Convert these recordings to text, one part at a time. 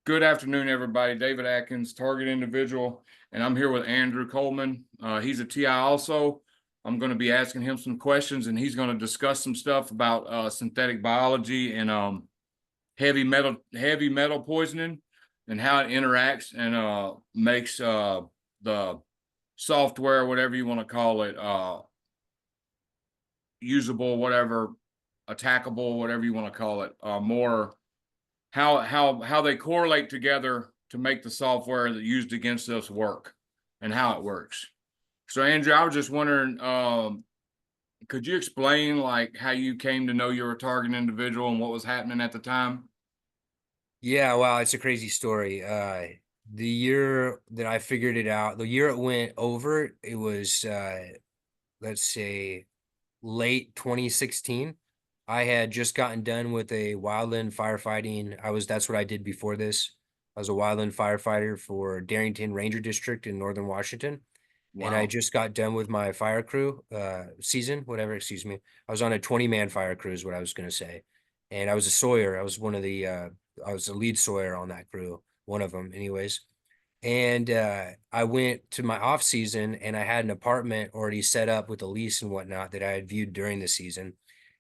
Good afternoon, everybody. David Atkins, target individual, and I'm here with Andrew Coleman. He's a TI also. I'm going to be asking him some questions, and he's going to discuss some stuff about synthetic biology and heavy metal poisoning and how it interacts and makes the software, whatever you want to call it, usable, whatever, attackable, whatever you want to call it, more how they correlate together to make the software that used against us work and how it works. So Andrew, I was just wondering, could you explain like how you came to know you were a target individual and what was happening at the time? Yeah, wow, it's a crazy story. The year that I figured it out, the year it went over, it was let's say late 2016. I had just gotten done with a wildland firefighting. That's what I did before this. I was a wildland firefighter for Darrington Ranger District in Northern Washington. And I Wow. just got done with my fire crew season, whatever, excuse me. I was on a 20-man fire crew is what I was gonna say. And I was a sawyer. I was one of the I was the lead sawyer on that crew, one of them anyways. And I went to my off season and I had an apartment already set up with a lease and whatnot that I had viewed during the season.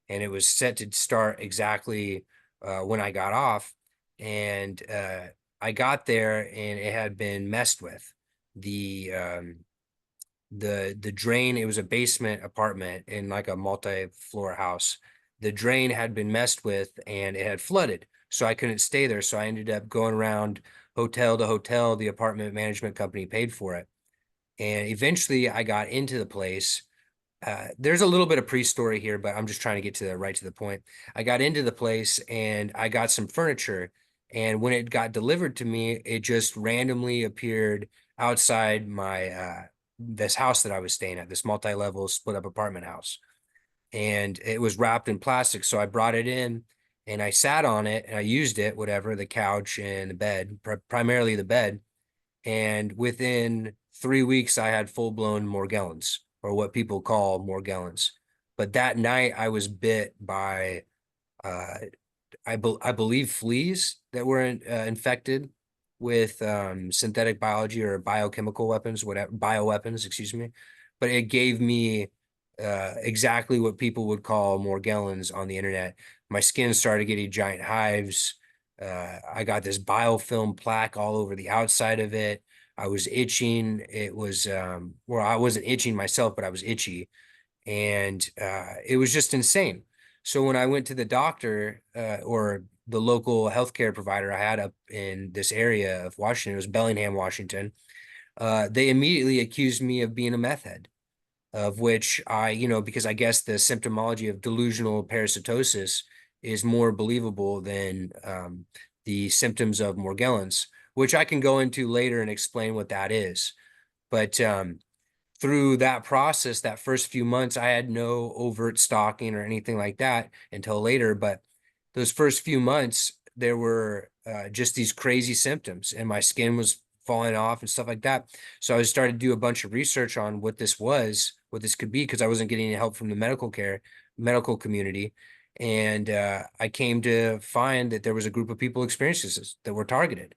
And it was set to start exactly when I got off. And I got there and it had been messed with. The the drain, it was a basement apartment in like a multi-floor house. The drain had been messed with and it had flooded, so I couldn't stay there. So I ended up going around hotel to hotel. The apartment management company paid for it, and eventually I got into the place. There's a little bit of pre-story here, but I'm just trying to get to the right to the point. I got into the place and I got some furniture, and when it got delivered to me, it just randomly appeared outside my this house that I was staying at, this multi-level split up apartment house. And it was wrapped in plastic. So I brought it in and I sat on it and I used it, whatever, the couch and the bed, primarily the bed. And within 3 weeks, I had full blown Morgellons, or what people call Morgellons. But that night, I was bit by, uh, I believe, fleas that were infected with synthetic biology or biochemical weapons, whatever, bioweapons, excuse me. But it gave me exactly what people would call Morgellons on the internet. My skin started getting giant hives. I got this biofilm plaque all over the outside of it. I was itching. It was, well, I wasn't itching myself, but I was itchy. And it was just insane. So when I went to the doctor or the local healthcare provider I had up in this area of Washington, it was Bellingham, Washington, they immediately accused me of being a meth head, of which because I guess the symptomology of delusional parasitosis is more believable than the symptoms of Morgellons, which I can go into later and explain what that is. But through that process, that first few months, I had no overt stalking or anything like that until later. But those first few months, there were just these crazy symptoms, and my skin was falling off and stuff like that. So I started to do a bunch of research on what this was, what this could be, because I wasn't getting any help from the medical community. And I came to find that there was a group of people experiencing this that were targeted.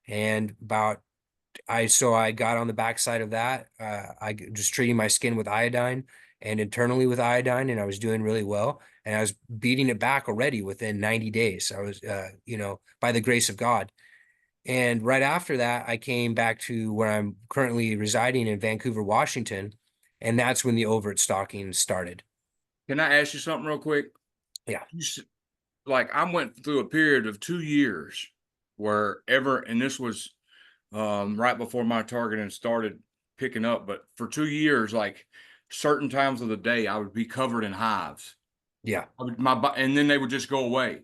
And about so I got on the backside of that. I just treating my skin with iodine and internally with iodine, and I was doing really well. And I was beating it back already within 90 days. I was, by the grace of God. And right after that, I came back to where I'm currently residing in Vancouver, Washington, and that's when the overt stalking started. Can I ask you something real quick? Yeah. You like I went through a period of 2 years and this was right before my targeting started picking up, but for 2 years, like certain times of the day, I would be covered in hives. Yeah. And then they would just go away,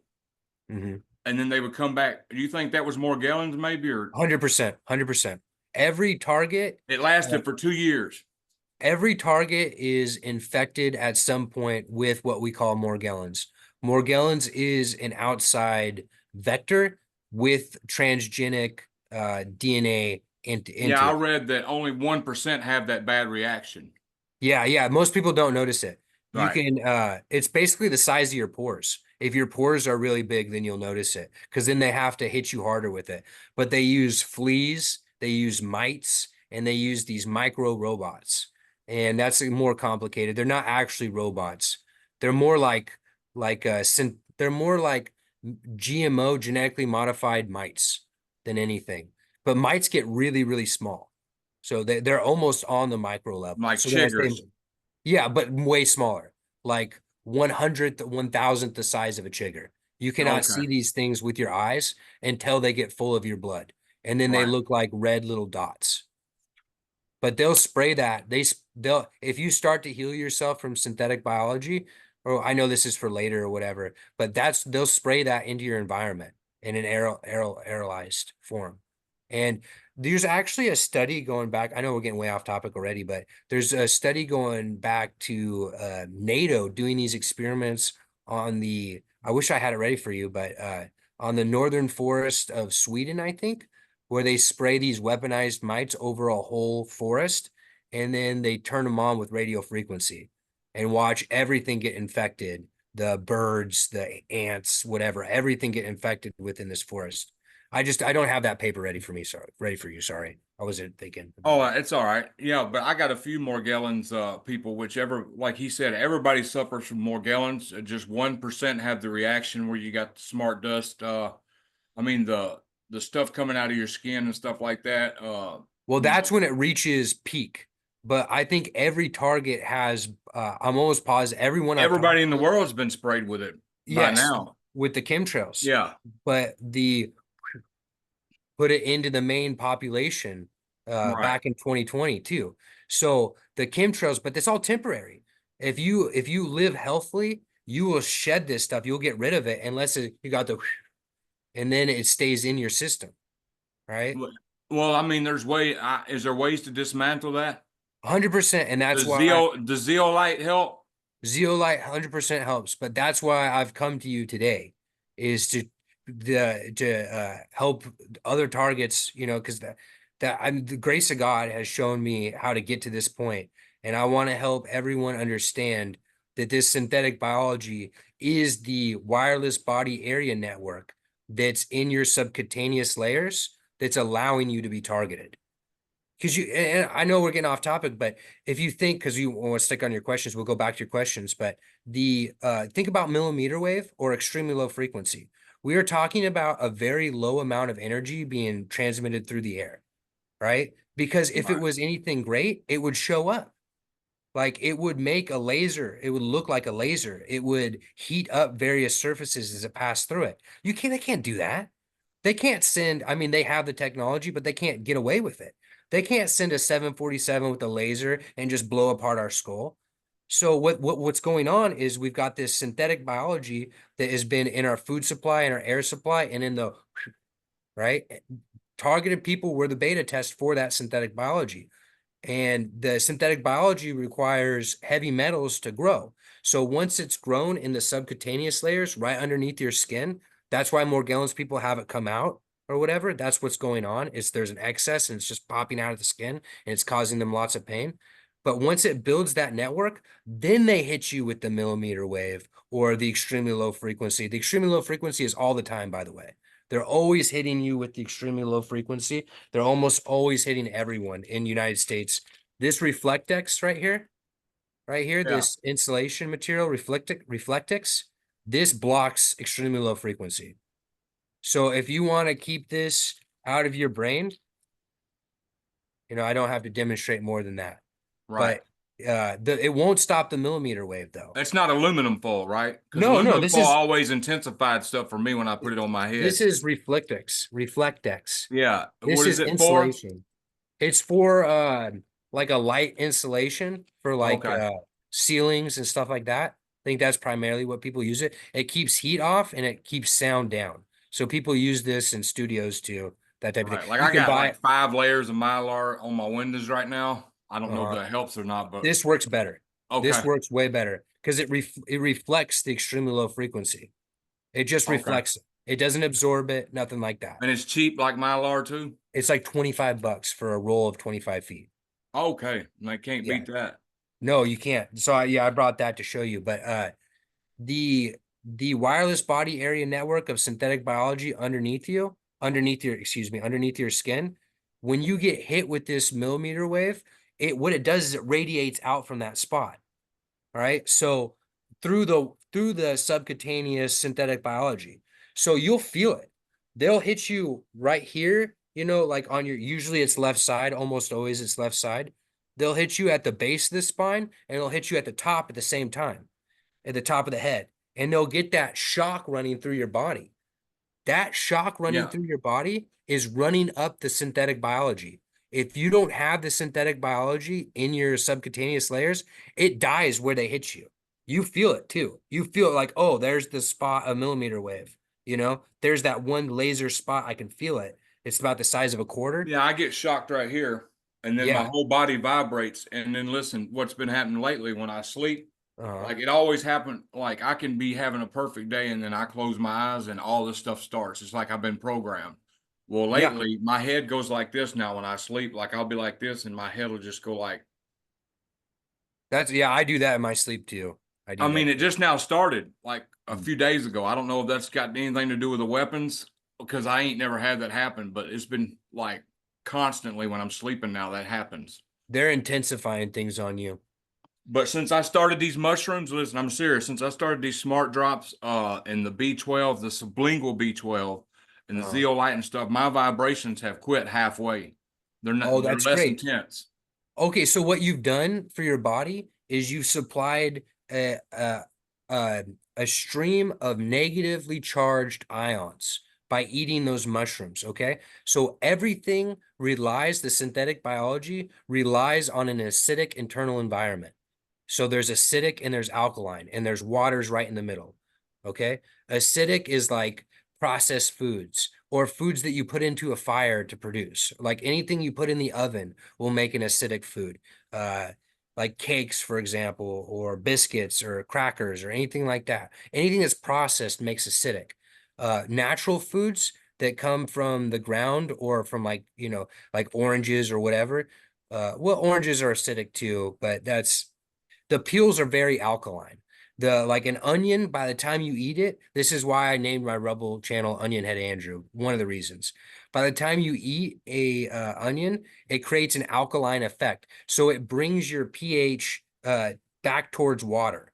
Hmm. and then they would come back. Do you think that was Morgellons, maybe, or 100%, 100%. Every target, it uh, lasted for 2 years? every target is infected at some point with what we call Morgellons. Morgellons is an outside vector with transgenic DNA Yeah, into I it. read that only 1% have that bad reaction. Yeah, yeah. Most people don't notice it. You Right. can, it's basically the size of your pores. If your pores are really big, then you'll notice it because then they have to hit you harder with it. But they use fleas, they use mites, and they use these micro robots. And that's more complicated. They're not actually robots. They're more they're more like GMO, genetically modified mites than anything. But mites get really, really small. So they're almost on the micro level. Like So when I say, chiggers. yeah, but way smaller, like 100th, 1000th the size of a chigger. You cannot Okay, see these things with your eyes until they get full of your blood. And then they right. look like red little dots. But they'll spray that. They'll if you start to heal yourself from synthetic biology, or I know this is for later or whatever, but they'll spray that into your environment in an aerolized form. And there's actually a study going back. I know we're getting way off topic already, but there's a study going back to NATO doing these experiments on the. I wish I had it ready for you, but on the northern forest of Sweden, I think, where they spray these weaponized mites over a whole forest and then they turn them on with radio frequency and watch everything get infected. The birds, the ants, whatever, everything get infected within this forest. I don't have that paper ready for me. Sorry, ready for you. Sorry. I wasn't thinking about Oh, it. it's all right. Yeah, but I got a few Morgellons people, whichever, like he said, everybody suffers from Morgellons. Just 1% have the reaction where you got the smart dust. I mean the stuff coming out of your skin and stuff like that. Well, You that's know, when it reaches peak. But I think every target has, I'm almost positive, everyone I've everybody talked in the to, world's been sprayed with it by yes, now. with the chemtrails. Yeah, But the put it into the main population right. back in 2020 too. So the chemtrails, but that's all temporary. If you live healthily, you will shed this stuff. You'll get rid of it unless you got the and then it stays in your system, right? Well, I mean, is there ways to dismantle that? 100%. And that's Does why Zeolite help? Zeolite 100% helps, but that's why I've come to you today is to help other targets, because the grace of God has shown me how to get to this point, and I want to help everyone understand that this synthetic biology is the wireless body area network that's in your subcutaneous layers that's allowing you to be targeted. Because and I know we're getting off topic, but if you think, because you want to stick on your questions, we'll go back to your questions. But think about millimeter wave or extremely low frequency. We are talking about a very low amount of energy being transmitted through the air, right? Because if it Right. was anything great, it would show up. Like it would make a laser, it would look like a laser. It would heat up various surfaces as it passed through it. They can't do that. They can't send, I mean, they have the technology, but they can't get away with it. They can't send a 747 with a laser and just blow apart our skull. So what's going on is we've got this synthetic biology that has been in our food supply and our air supply and in the right targeted people were the beta test for that synthetic biology. And the synthetic biology requires heavy metals to grow. So once it's grown in the subcutaneous layers right underneath your skin, that's why Morgellons people have it come out or whatever. That's what's going on. Is there's an excess and it's just popping out of the skin and it's causing them lots of pain. But once it builds that network, then they hit you with the millimeter wave or the extremely low frequency. The extremely low frequency is all the time, by the way. They're always hitting you with the extremely low frequency. They're almost always hitting everyone in the United States. This Reflectex right here, Yeah. this insulation material, Reflectex, this blocks extremely low frequency. So if you want to keep this out of your brain, I don't have to demonstrate more than that. Right. But it won't stop the millimeter wave though. It's not aluminum foil, right? Because No, aluminum this foil is always intensified stuff for me when I put it on my this head. is Reflectex. Yeah. This What is is it for? insulation. It's for like a light insulation for like Okay. ceilings and stuff like that. I think that's primarily what people use it. It keeps heat off and it keeps sound down. So people use this in studios too, that type of thing. Right. Like You I can got buy like it. 5 layers of Mylar on my windows right now. I don't know if Uh, that helps or not, but this works better. This okay. works way better because it reflects the extremely low frequency. It just Okay. reflects it. It doesn't absorb it, nothing like that. And it's cheap like Mylar too. It's like $25 for a roll of 25 feet. Okay. And they can't Yeah. beat that. No, you can't. So yeah, I brought that to show you. But the the wireless body area network of synthetic biology underneath your skin, when you get hit with this millimeter wave, what it does is it radiates out from that spot. All right. So through the subcutaneous synthetic biology. So you'll feel it. They'll hit you right here, like on your, usually it's left side, almost always it's left side. They'll hit you at the base of the spine and they'll hit you at the top at the same time, at the top of the head. And they'll get that shock running through your body. That shock running Yeah. through your body is running up the synthetic biology. If you don't have the synthetic biology in your subcutaneous layers, it dies where they hit you. You feel it too. You feel like, oh, there's the spot, a millimeter wave. There's that one laser spot. I can feel it. It's about the size of a quarter. Yeah, I get shocked right here, and then my Yeah. whole body vibrates. And then listen, what's been happening lately when I sleep, Uh-huh. like it always happened. Like I can be having a perfect day, and then I close my eyes, and all this stuff starts. It's like I've been programmed. Well, Yeah. lately my head goes like this now when I sleep. Like I'll be like this, and my head will just go like. Yeah, I do that in my sleep too. I I do that mean, it too. just now started like a Mm. few days ago. I don't know if that's got anything to do with the weapons because I ain't never had that happen, but it's been like constantly when I'm sleeping now that happens. They're intensifying things on you. But since I started these mushrooms, listen, I'm serious. Since I started these smart drops, and the B12, the sublingual B12, and the Uh, zeolite and stuff, my vibrations have quit halfway. They're not. oh, They're that's less great. intense. Okay, so what you've done for your body is you've supplied a, a stream of negatively charged ions by eating those mushrooms. Okay, so everything relies, the synthetic biology relies on an acidic internal environment. So there's acidic and there's alkaline, and there's waters right in the middle. Okay. Acidic is like processed foods or foods that you put into a fire to produce. Like anything you put in the oven will make an acidic food. Uh, like cakes, for example, or biscuits or crackers or anything like that. Anything that's processed makes acidic. Natural foods that come from the ground or from like oranges or whatever. Well, oranges are acidic too, but the peels are very alkaline. Like an onion, by the time you eat it, this is why I named my Rebel channel Onion Head Andrew. One of the reasons. By the time you eat a onion, it creates an alkaline effect, so it brings your pH back towards water.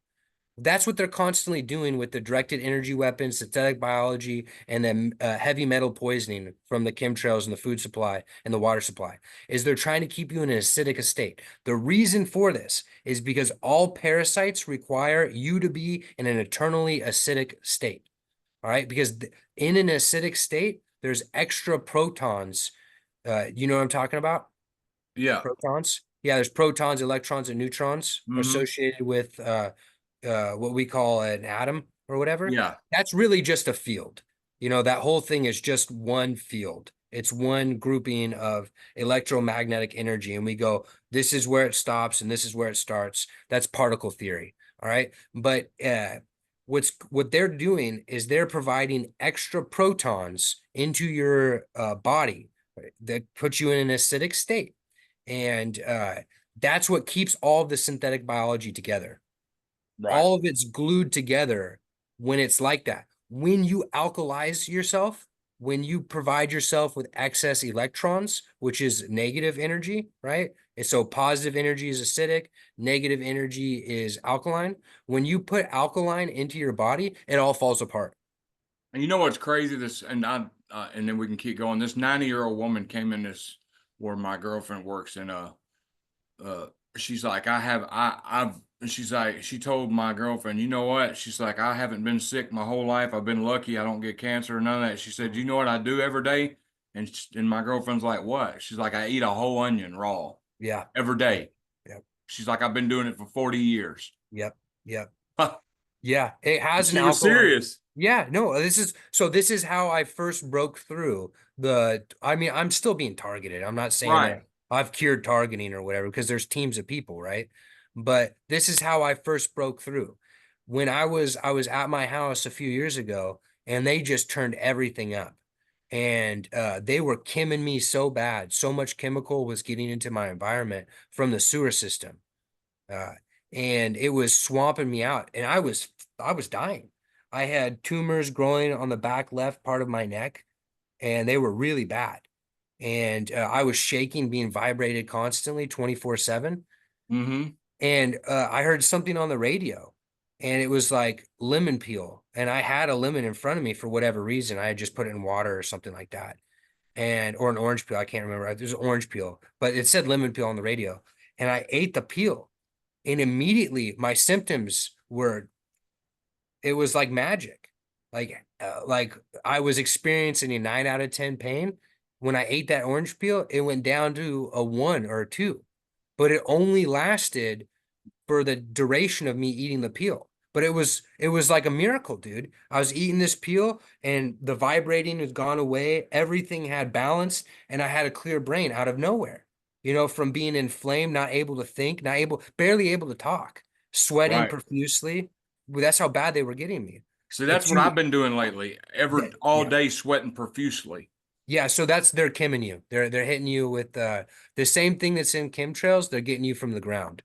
That's what they're constantly doing with the directed energy weapons, synthetic biology, and then heavy metal poisoning from the chemtrails and the food supply and the water supply, is they're trying to keep you in an acidic state. The reason for this is because all parasites require you to be in an eternally acidic state. All right. Because in an acidic state, there's extra protons. You know what I'm talking about? Yeah. Protons. Yeah, there's protons, electrons, and neutrons Hmm. associated with what we call an atom or whatever. Yeah. That's really just a field. That whole thing is just one field. It's one grouping of electromagnetic energy. And we go, this is where it stops and this is where it starts. That's particle theory. All right. But what they're doing is they're providing extra protons into your body, right, that puts you in an acidic state. And that's what keeps all of the synthetic biology together. Right. All of it's glued together when it's like that. When you alkalize yourself, when you provide yourself with excess electrons, which is negative energy, right? And so positive energy is acidic, negative energy is alkaline. When you put alkaline into your body, it all falls apart. And you know what's crazy? And then we can keep going. This 90-year-old woman came in this where my girlfriend works, and uh, she's like, she's like, she told my girlfriend, you know what? She's like, I haven't been sick my whole life. I've been lucky. I don't get cancer or none of that. She said, you know what I do every day? And my girlfriend's like, what? She's like, I eat a whole onion raw Yeah. every Yep. day. Yep. She's like, I've been doing it for 40 years. Yep. Yep. Yeah, it has an She was alkaline. serious. Yeah, no, this is how I first broke through I mean, I'm still being targeted. I'm not saying Right. that I've cured targeting or whatever, because there's teams of people, right? But this is how I first broke through. When I was at my house a few years ago, and they just turned everything up. And they were cheming me so bad. So much chemical was getting into my environment from the sewer system. Uh, and it was swamping me out, and I was dying. I had tumors growing on the back left part of my neck, and they were really bad. And I was shaking, being vibrated constantly, 24/7. Mm-hmm. And I heard something on the radio, and it was like lemon peel. And I had a lemon in front of me for whatever reason. I had just put it in water or something like that. And or an orange peel. I can't remember. There's an orange peel, but it said lemon peel on the radio. And I ate the peel, and immediately my symptoms were, it was like magic. Like I was experiencing a 9 out of 10 pain. When I ate that orange peel, it went down to a 1 or 2, but it only lasted for the duration of me eating the peel. But it was like a miracle, dude. I was eating this peel and the vibrating had gone away. Everything had balance, and I had a clear brain out of nowhere. From being inflamed, not able to think, barely able to talk, sweating Right. profusely. Well, that's how bad they were getting me. See, The that's what two, I've been doing lately. All yeah. day sweating profusely. Yeah, so they're kimming you. They're hitting you with the same thing that's in chemtrails. They're getting you from the ground.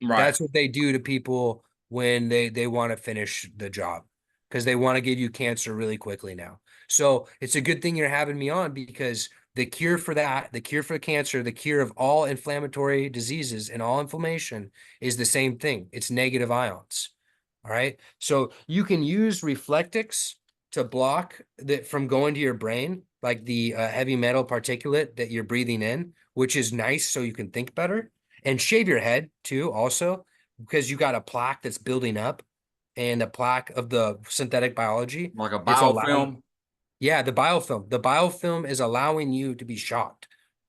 Right. That's what they do to people when they want to finish the job, because they want to give you cancer really quickly now. So it's a good thing you're having me on, because the cure for that, the cure for cancer, the cure of all inflammatory diseases and all inflammation is the same thing. It's negative ions. All right. So you can use reflectix to block that from going to your brain, like the heavy metal particulate that you're breathing in, which is nice so you can think better. And shave your head too, also, because you got a plaque that's building up, and the plaque of the synthetic biology, Like a it's allowing, biofilm. yeah, the biofilm. The biofilm is allowing you to be shocked.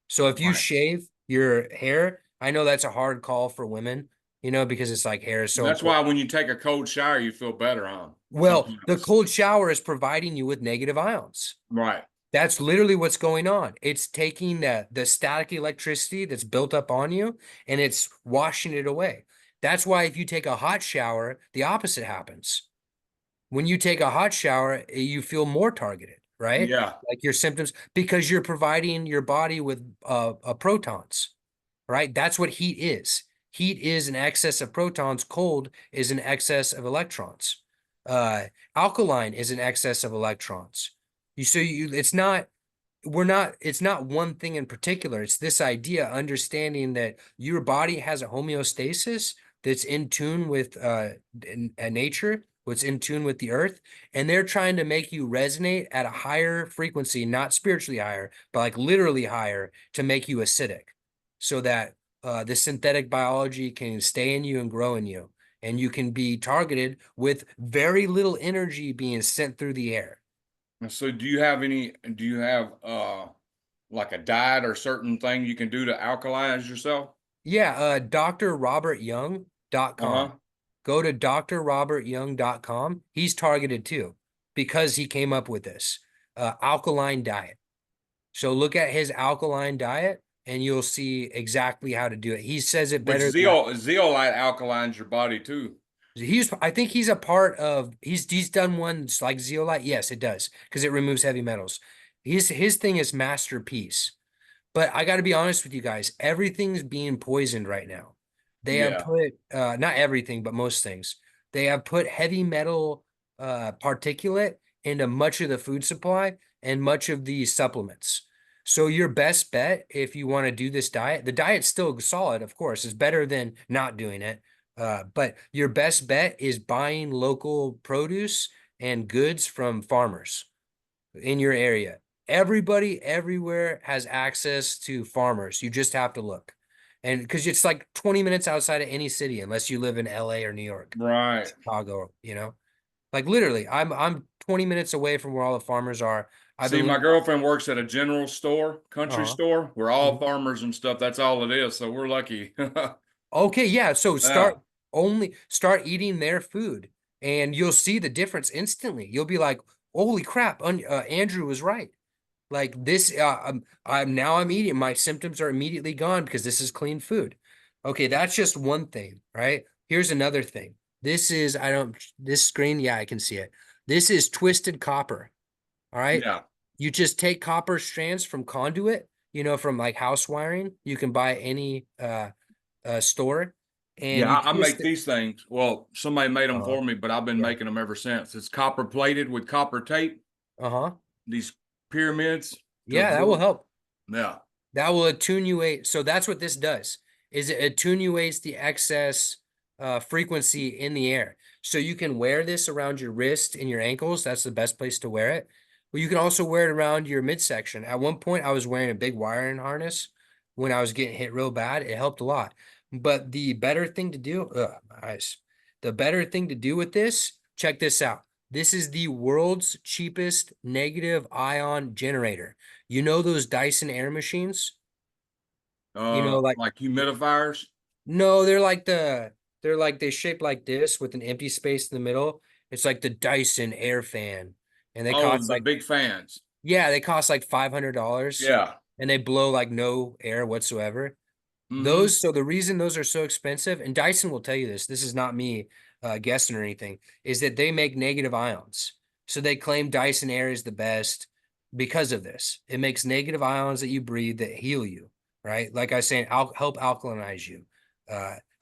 So if you Right. shave your hair, I know that's a hard call for women, because it's like hair is so That's why important. when you take a cold shower, you feel better, huh? Well, the Sometimes. cold shower is providing you with negative ions. Right. That's literally what's going on. It's taking the static electricity that's built up on you, and it's washing it away. That's why if you take a hot shower, the opposite happens. When you take a hot shower, you feel more targeted, right? Yeah. Like your symptoms, because you're providing your body with protons, right? That's what heat is. Heat is an excess of protons. Cold is an excess of electrons. Uh, Alkaline is an excess of electrons. It's not, it's not one thing in particular. It's this idea, understanding that your body has a homeostasis that's in tune with nature, what's in tune with the earth, and they're trying to make you resonate at a higher frequency, not spiritually higher, but like literally higher, to make you acidic, so that the synthetic biology can stay in you and grow in you, and you can be targeted with very little energy being sent through the air. And so do you have like a diet or certain thing you can do to alkalize yourself? Yeah, drrobertyoung.com. Uh-huh. Go to drrobertyoung.com. He's targeted too, because he came up with this alkaline diet. So look at his alkaline diet, and you'll see exactly how to do it. He says it Which better than I. zeolite alkalines your body too. I think he's a part of, he's done one like zeolite. Yes, it does, because it removes heavy metals. His thing is masterpiece. But I got to be honest with you guys, everything's being poisoned right now. They have Yeah. put not everything, but most things. They have put heavy metal particulate into much of the food supply and much of the supplements. So your best bet, if you want to do this diet, the diet's still solid, of course. It's better than not doing it. But your best bet is buying local produce and goods from farmers in your area. Everybody everywhere has access to farmers. You just have to look. And because it's like 20 minutes outside of any city, unless you live in LA or New York, Right. Chicago. Like literally, I'm 20 minutes away from where all the farmers are. I've See, been my living. girlfriend works at a general store, country Uh-huh. store. We're all Mhm. farmers and stuff. That's all it is. So we're lucky. Okay, yeah. So Yeah. start eating their food, and you'll see the difference instantly. You'll be like, holy crap, Andrew was right. Like this, I'm eating. My symptoms are immediately gone because this is clean food. Okay, that's just one thing, right? Here's another thing. This screen, yeah, I can see it. This is twisted copper. All right. Yeah. You just take copper strands from conduit, from like house wiring. You can buy any store. and Yeah, you I make twist it. these things. Well, somebody made them Uh-huh. for me, but I've been Yeah. making them ever since. It's copper plated with copper tape, Uh-huh. these pyramids to Yeah, that will absorb. help. Yeah. That will attenuate. So that's what this does, is it attenuates the excess frequency in the air. So you can wear this around your wrist and your ankles. That's the best place to wear it. But you can also wear it around your midsection. At one point, I was wearing a big wiring harness when I was getting hit real bad. It helped a lot. But the better thing to do, my eyes. The better thing to do with this, check this out. This is the world's cheapest negative ion generator. You know those Dyson air machines? Like Like humidifiers. no, they're like they shape like this with an empty space in the middle. It's like the Dyson air fan. And they Oh, cost the like big fans. yeah, they cost like $500 Yeah. and they blow like no air whatsoever. Mm-hmm. So the reason those are so expensive, and Dyson will tell you this is not me guessing or anything, is that they make negative ions. So they claim Dyson Air is the best because of this. It makes negative ions that you breathe that heal you, right? Like I was saying, help alkalinize you,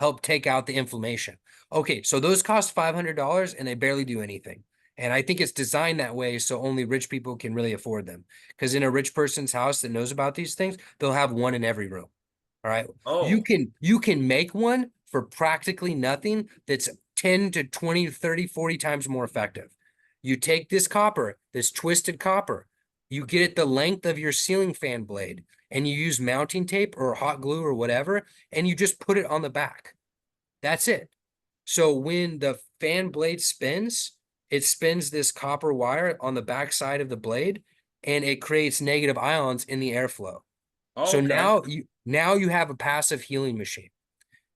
help take out the inflammation. Okay, so those cost $500 and they barely do anything. And I think it's designed that way so only rich people can really afford them. Because in a rich person's house that knows about these things, they'll have one in every room. All right. Oh. You can make one for practically nothing that's 10 to 20, 30, 40 times more effective. You take this copper, this twisted copper, you get it the length of your ceiling fan blade, and you use mounting tape or hot glue or whatever, and you just put it on the back. That's it. So when the fan blade spins, it spins this copper wire on the back side of the blade, and it creates negative ions in the airflow. Oh, So okay. now you have a passive healing machine.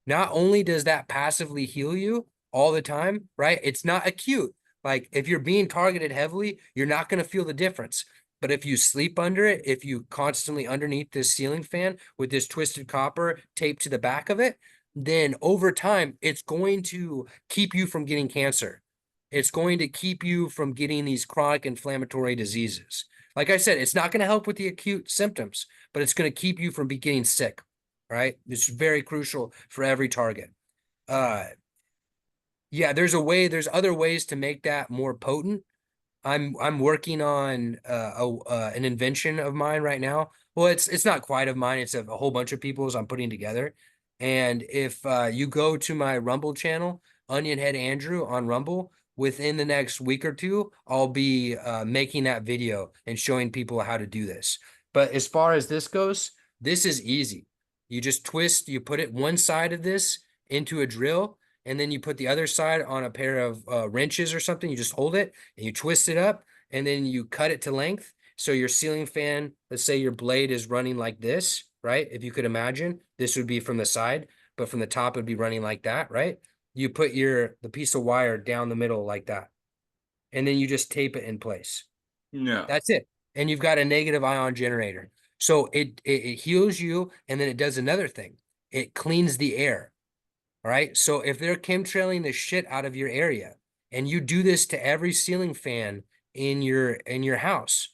Not only does that passively heal you all the time, right? It's not acute. Like if you're being targeted heavily, you're not going to feel the difference. But if you sleep under it, if you constantly underneath this ceiling fan with this twisted copper taped to the back of it, then over time, it's going to keep you from getting cancer. It's going to keep you from getting these chronic inflammatory diseases. Like I said, it's not going to help with the acute symptoms, but it's going to keep you from getting sick, right? It's very crucial for every target. Uh, yeah, there's other ways to make that more potent. I'm working on an invention of mine right now. Well, it's not quite of mine. It's a whole bunch of people's I'm putting together. And if you go to my Rumble channel, Onion Head Andrew on Rumble, within the next week or two, I'll be making that video and showing people how to do this. But as far as this goes, this is easy. You just twist, you put it one side of this into a drill, and then you put the other side on a pair of wrenches or something. You just hold it and you twist it up, and then you cut it to length. So your ceiling fan, let's say your blade is running like this, right? If you could imagine, this would be from the side, but from the top, it'd be running like that, right? You put the piece of wire down the middle like that, and then you just tape it in place. Yeah. That's it. And you've got a negative ion generator. So it heals you, and then it does another thing. It cleans the air. All right. So if they're chemtrailing the shit out of your area, and you do this to every ceiling fan in your house,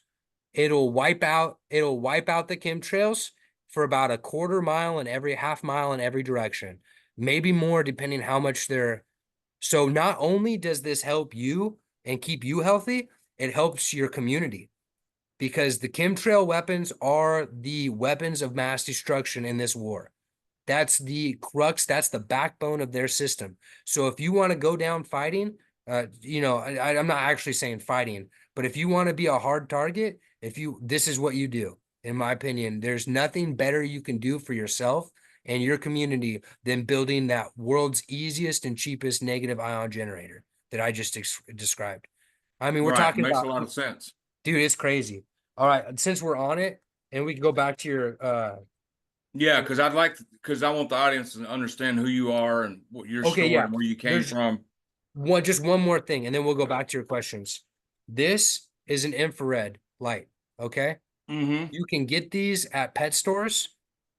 it'll wipe out the chemtrails for about a quarter mile in every half mile in every direction, maybe more depending how much they're. So not only does this help you and keep you healthy, it helps your community because the chemtrail weapons are the weapons of mass destruction in this war. That's the crux. That's the backbone of their system. So if you want to go down fighting, I'm not actually saying fighting, but if you want to be a hard target, this is what you do. In my opinion, there's nothing better you can do for yourself and your community than building that world's easiest and cheapest negative ion generator that I just described. I mean, we're Right. talking Makes a about, lot of sense. dude, it's crazy. All right, since we're on it, and we can go back to your Yeah, because I want the audience to understand who you are and what your okay, story yeah. and where you came There's from. just one more thing, and then we'll go back to your questions. This is an infrared light. Okay. Mm-hmm. You can get these at pet stores.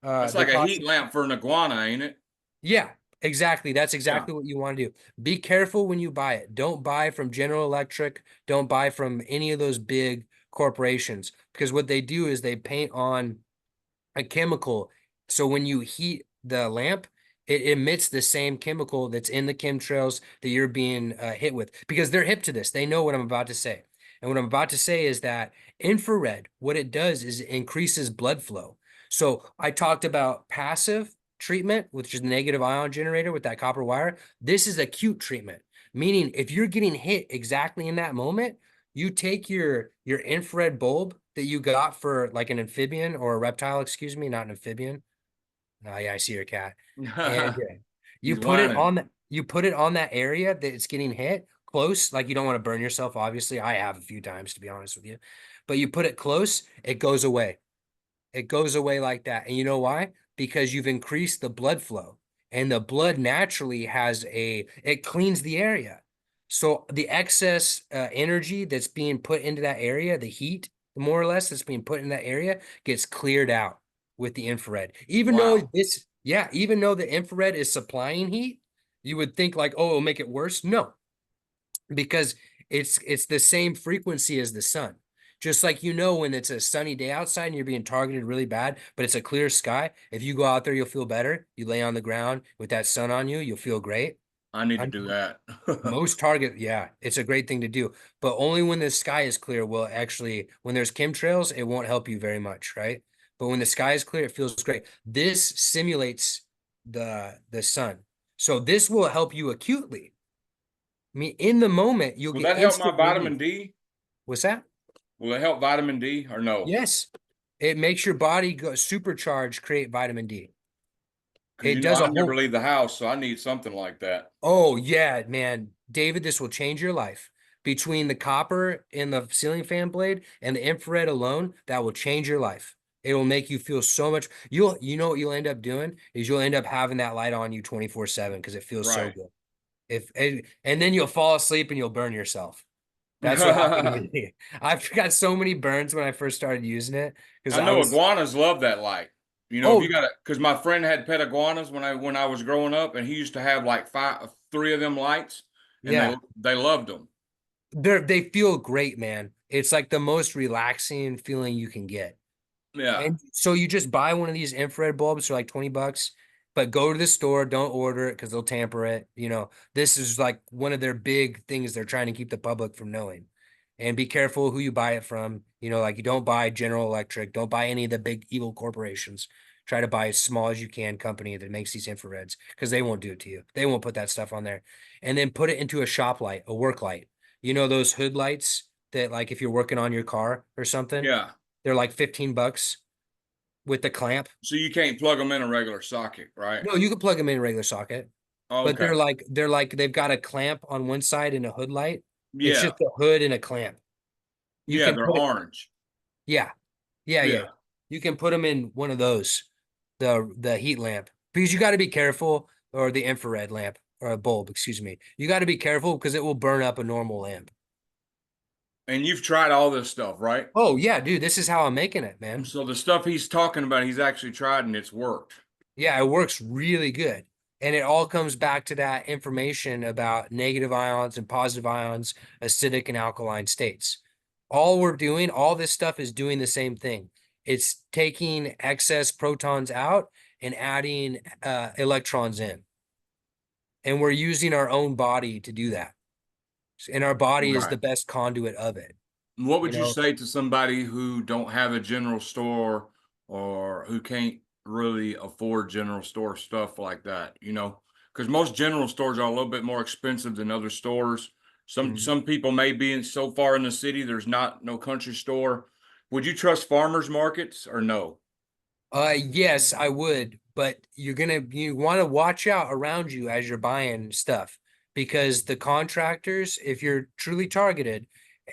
That's They like a cost, heat lamp for an iguana, ain't it? yeah, exactly. That's Yeah. exactly what you want to do. Be careful when you buy it. Don't buy from General Electric. Don't buy from any of those big corporations because what they do is they paint on a chemical. So when you heat the lamp, it emits the same chemical that's in the chemtrails that you're being hit with, because they're hip to this. They know what I'm about to say. And what I'm about to say is that infrared, what it does is it increases blood flow. So I talked about passive treatment, which is the negative ion generator with that copper wire. This is acute treatment, meaning if you're getting hit exactly in that moment, you take your infrared bulb that you got for like an amphibian or a reptile, excuse me, not an amphibian. Oh, yeah, I see your cat. And He's whining. you put it on that area that it's getting hit close, like you don't want to burn yourself, obviously. I have a few times, to be honest with you. But you put it close, it goes away. It goes away like that. And you know why? Because you've increased the blood flow. And the blood naturally it cleans the area. So the excess energy that's being put into that area, the heat, more or less, that's being put in that area, gets cleared out with the infrared. Wow. Even though the infrared is supplying heat, you would think like, oh, it'll make it worse. No, because it's the same frequency as the sun. Just like when it's a sunny day outside and you're being targeted really bad, but it's a clear sky, if you go out there, you'll feel better. You lay on the ground with that sun on you, you'll feel great. I need to I do that. yeah, it's a great thing to do, but only when the sky is clear will actually, when there's chemtrails, it won't help you very much, right? But when the sky is clear, it feels great. This simulates the sun. So this will help you acutely. I mean, in the moment, you'll Will get that help my instant vitamin relief. D? What's that? Will it help vitamin D or no? Yes. It makes your body go supercharge, create vitamin D. Because It does I a never whole, leave the house, so I need something like that. oh yeah, man. David, this will change your life. Between the copper in the ceiling fan blade and the infrared alone, that will change your life. It will make you feel so much. You know what you'll end up doing is you'll end up having that light on you 24/7 because it feels so Right. good. And then you'll fall asleep and you'll burn yourself. That's what happened to me. I've got so many burns when I first started using it because I I know was, iguanas love that light. If oh you got it, because my friend had pet iguanas when I was growing up, and he used to have like three of them lights, and yeah, they loved them. they feel great, man. It's like the most relaxing feeling you can get. Yeah. And so you just buy one of these infrared bulbs for like 20 bucks, but go to the store, don't order it because they'll tamper it. This is like one of their big things they're trying to keep the public from knowing. And be careful who you buy it from. Like you don't buy General Electric, don't buy any of the big evil corporations. Try to buy as small as you can company that makes these infrareds because they won't do it to you. They won't put that stuff on there. And then put it into a shop light, a work light. Those hood lights that like if you're working on your car or something, Yeah. they're like 15 bucks with the clamp. So you can't plug them in a regular socket, right? No, you can plug them in a regular socket, but Okay. they're like they've got a clamp on one side and a hood light. It's Yeah. just a hood and a clamp. You Yeah, can they're put it, orange. yeah, yeah. Yeah. You can put them in one of those, the heat lamp, because you got to be careful, or the infrared lamp or a bulb, excuse me. You got to be careful because it will burn up a normal lamp. And you've tried all this stuff, right? Oh yeah, dude, this is how I'm making it, man. So the stuff he's talking about, he's actually tried and it's worked. Yeah, it works really good. And it all comes back to that information about negative ions and positive ions, acidic and alkaline states. All this stuff is doing the same thing. It's taking excess protons out and adding electrons in. And we're using our own body to do that. And our body is Right. the best conduit of it. What You would you know, say to somebody who don't have a general store or who can't really afford general store stuff like that? Because most general stores are a little bit more expensive than other stores. Some Mhm. some people may be in so far in the city, there's not no country store. Would you trust farmers markets or no? Yes, I would, but you want to watch out around you as you're buying stuff because the contractors, if you're truly targeted,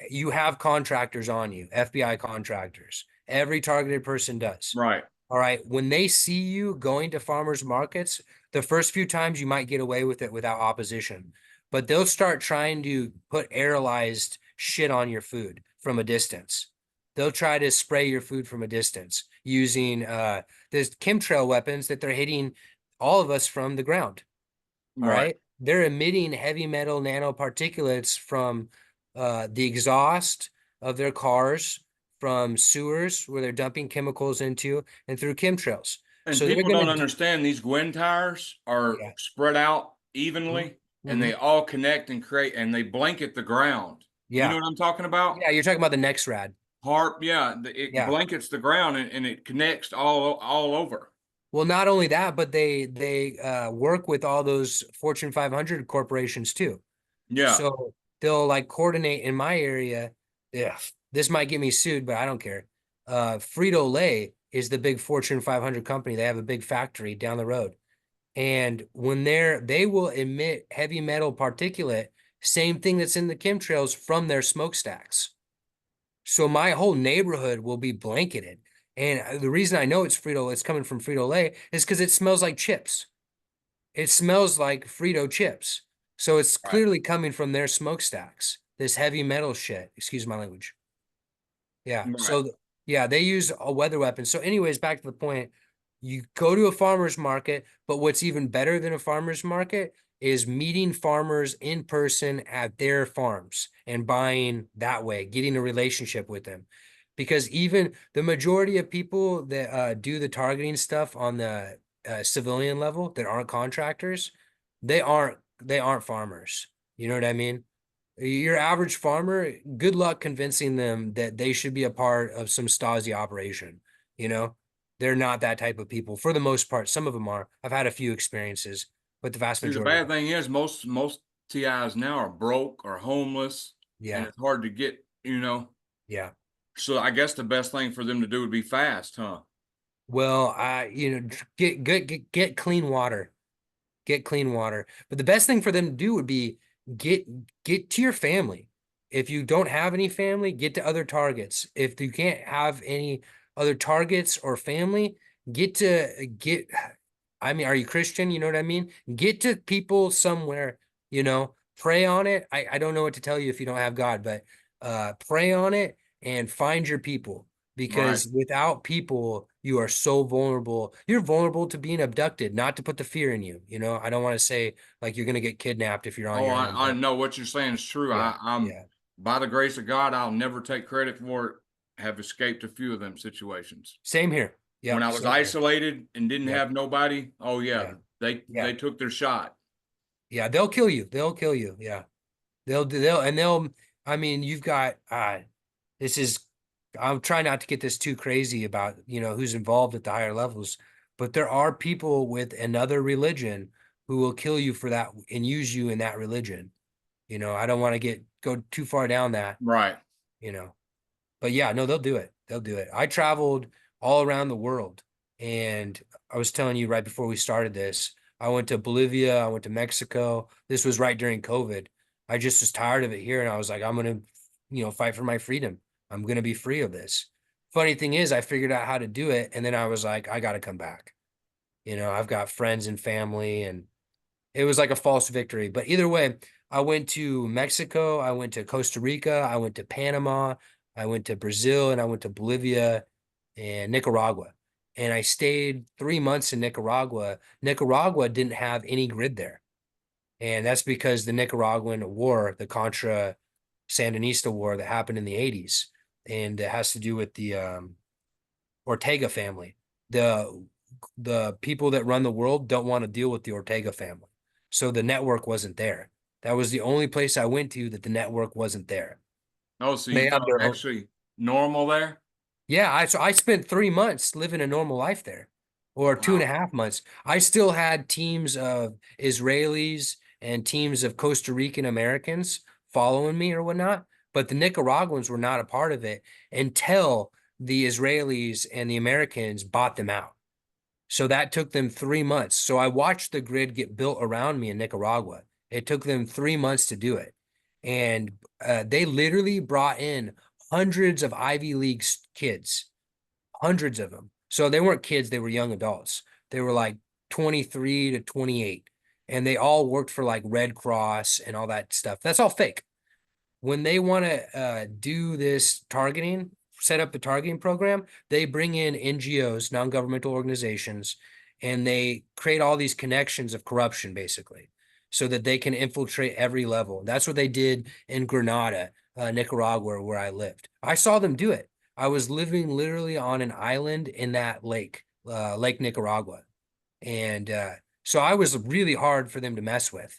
you have contractors on you, FBI contractors. Every targeted person does. Right. All right. When they see you going to farmers markets, the first few times you might get away with it without opposition, but they'll start trying to put aerolized shit on your food from a distance. They'll try to spray your food from a distance using there's chemtrail weapons that they're hitting all of us from the ground. All Right. right. They're emitting heavy metal nanoparticulates from the exhaust of their cars, from sewers where they're dumping chemicals into, and through chemtrails. And So they're people gonna don't do, understand these Gwen tires are yeah. spread out Mhm. evenly and they Mhm. all connect and create and they blanket the ground. You know Yeah. what I'm talking about? Yeah, you're talking about the next rad. Harp, yeah, it Yeah. blankets the ground and it connects all over. Well, not only that, but they work with all those Fortune 500 corporations too. Yeah, So they'll like coordinate in my area. Yeah, this might get me sued, but I don't care. Frito-Lay is the big Fortune 500 company. They have a big factory down the road. And when they will emit heavy metal particulate, same thing that's in the chemtrails from their smokestacks. So my whole neighborhood will be blanketed. And the reason I know it's coming from Frito-Lay is because it smells like chips. It smells like Frito chips. So it's right, clearly coming from their smokestacks, this heavy metal shit. Excuse my language. Yeah. right. So yeah, they use a weather weapon. So, anyways, back to the point. You go to a farmer's market, but what's even better than a farmer's market is meeting farmers in person at their farms and buying that way, getting a relationship with them. Because even the majority of people that do the targeting stuff on the civilian level that aren't contractors, they aren't farmers. You know what I mean? Your average farmer, good luck convincing them that they should be a part of some Stasi operation. You know, they're not that type of people for the most part. Some of them are. I've had a few experiences, but the vast See, the majority bad are. thing is most TIs now are broke or homeless, and Yeah, it's hard to get, yeah. So I guess the best thing for them to do would be fast, huh? Well, get clean water. Get clean water. But the best thing for them to do would be get get to your family. If you don't have any family, get to other targets. If you can't have any other targets or family, get I mean, are you Christian? You know what I mean? Get to people somewhere, pray on it. I don't know what to tell you if you don't have God, but pray on it and find your people Right. because without people, you are so vulnerable. You're vulnerable to being abducted, not to put the fear in you. I don't want to say like you're going to get kidnapped if you're on Oh, your own, I but know what you're saying is true. yeah, I'm yeah, by the grace of God, I'll never take credit for it. Have escaped a few of them situations. same here. When Yep, I was same here. isolated and didn't Yep, have nobody, oh yeah, yeah, they yeah, took their shot. yeah. They'll kill you. They'll kill you. Yeah, they'll. I mean, you've got. This is. I'm trying not to get this too crazy about who's involved at the higher levels, but there are people with another religion who will kill you for that and use you in that religion. I don't want to go too far down that. Right. You know, But yeah, no, they'll do it. They'll do it. I traveled all around the world. And I was telling you right before we started this, I went to Bolivia, I went to Mexico. This was right during COVID. I just was tired of it here. And I was like, I'm going to, fight for my freedom. I'm going to be free of this. Funny thing is, I figured out how to do it. And then I was like, I got to come back. I've got friends and family, and it was like a false victory. But either way, I went to Mexico, I went to Costa Rica, I went to Panama, I went to Brazil, and I went to Bolivia and Nicaragua. And I stayed 3 months in Nicaragua. Nicaragua didn't have any grid there. And that's because the Nicaraguan war, the Contra Sandinista war that happened in the 80s. And it has to do with the Ortega family. The the people that run the world don't want to deal with the Ortega family. So the network wasn't there. That was the only place I went to that the network wasn't there. Oh, so you They have felt their own. actually normal there? Yeah, I spent 3 months living a normal life there, or two and a Wow. half months. I still had teams of Israelis and teams of Costa Rican Americans following me or whatnot, but the Nicaraguans were not a part of it until the Israelis and the Americans bought them out. So that took them 3 months. So I watched the grid get built around me in Nicaragua. It took them 3 months to do it. And they literally brought in hundreds of Ivy League kids, hundreds of them. So they weren't kids, they were young adults. They were like 23 to 28. And they all worked for like Red Cross and all that stuff. That's all fake. When they want to do this targeting, set up the targeting program, they bring in NGOs, non-governmental organizations, and they create all these connections of corruption, basically, so that they can infiltrate every level. That's what they did in Grenada, Nicaragua, where I lived. I saw them do it. I was living literally on an island in that lake Lake Nicaragua. And so I was really hard for them to mess with.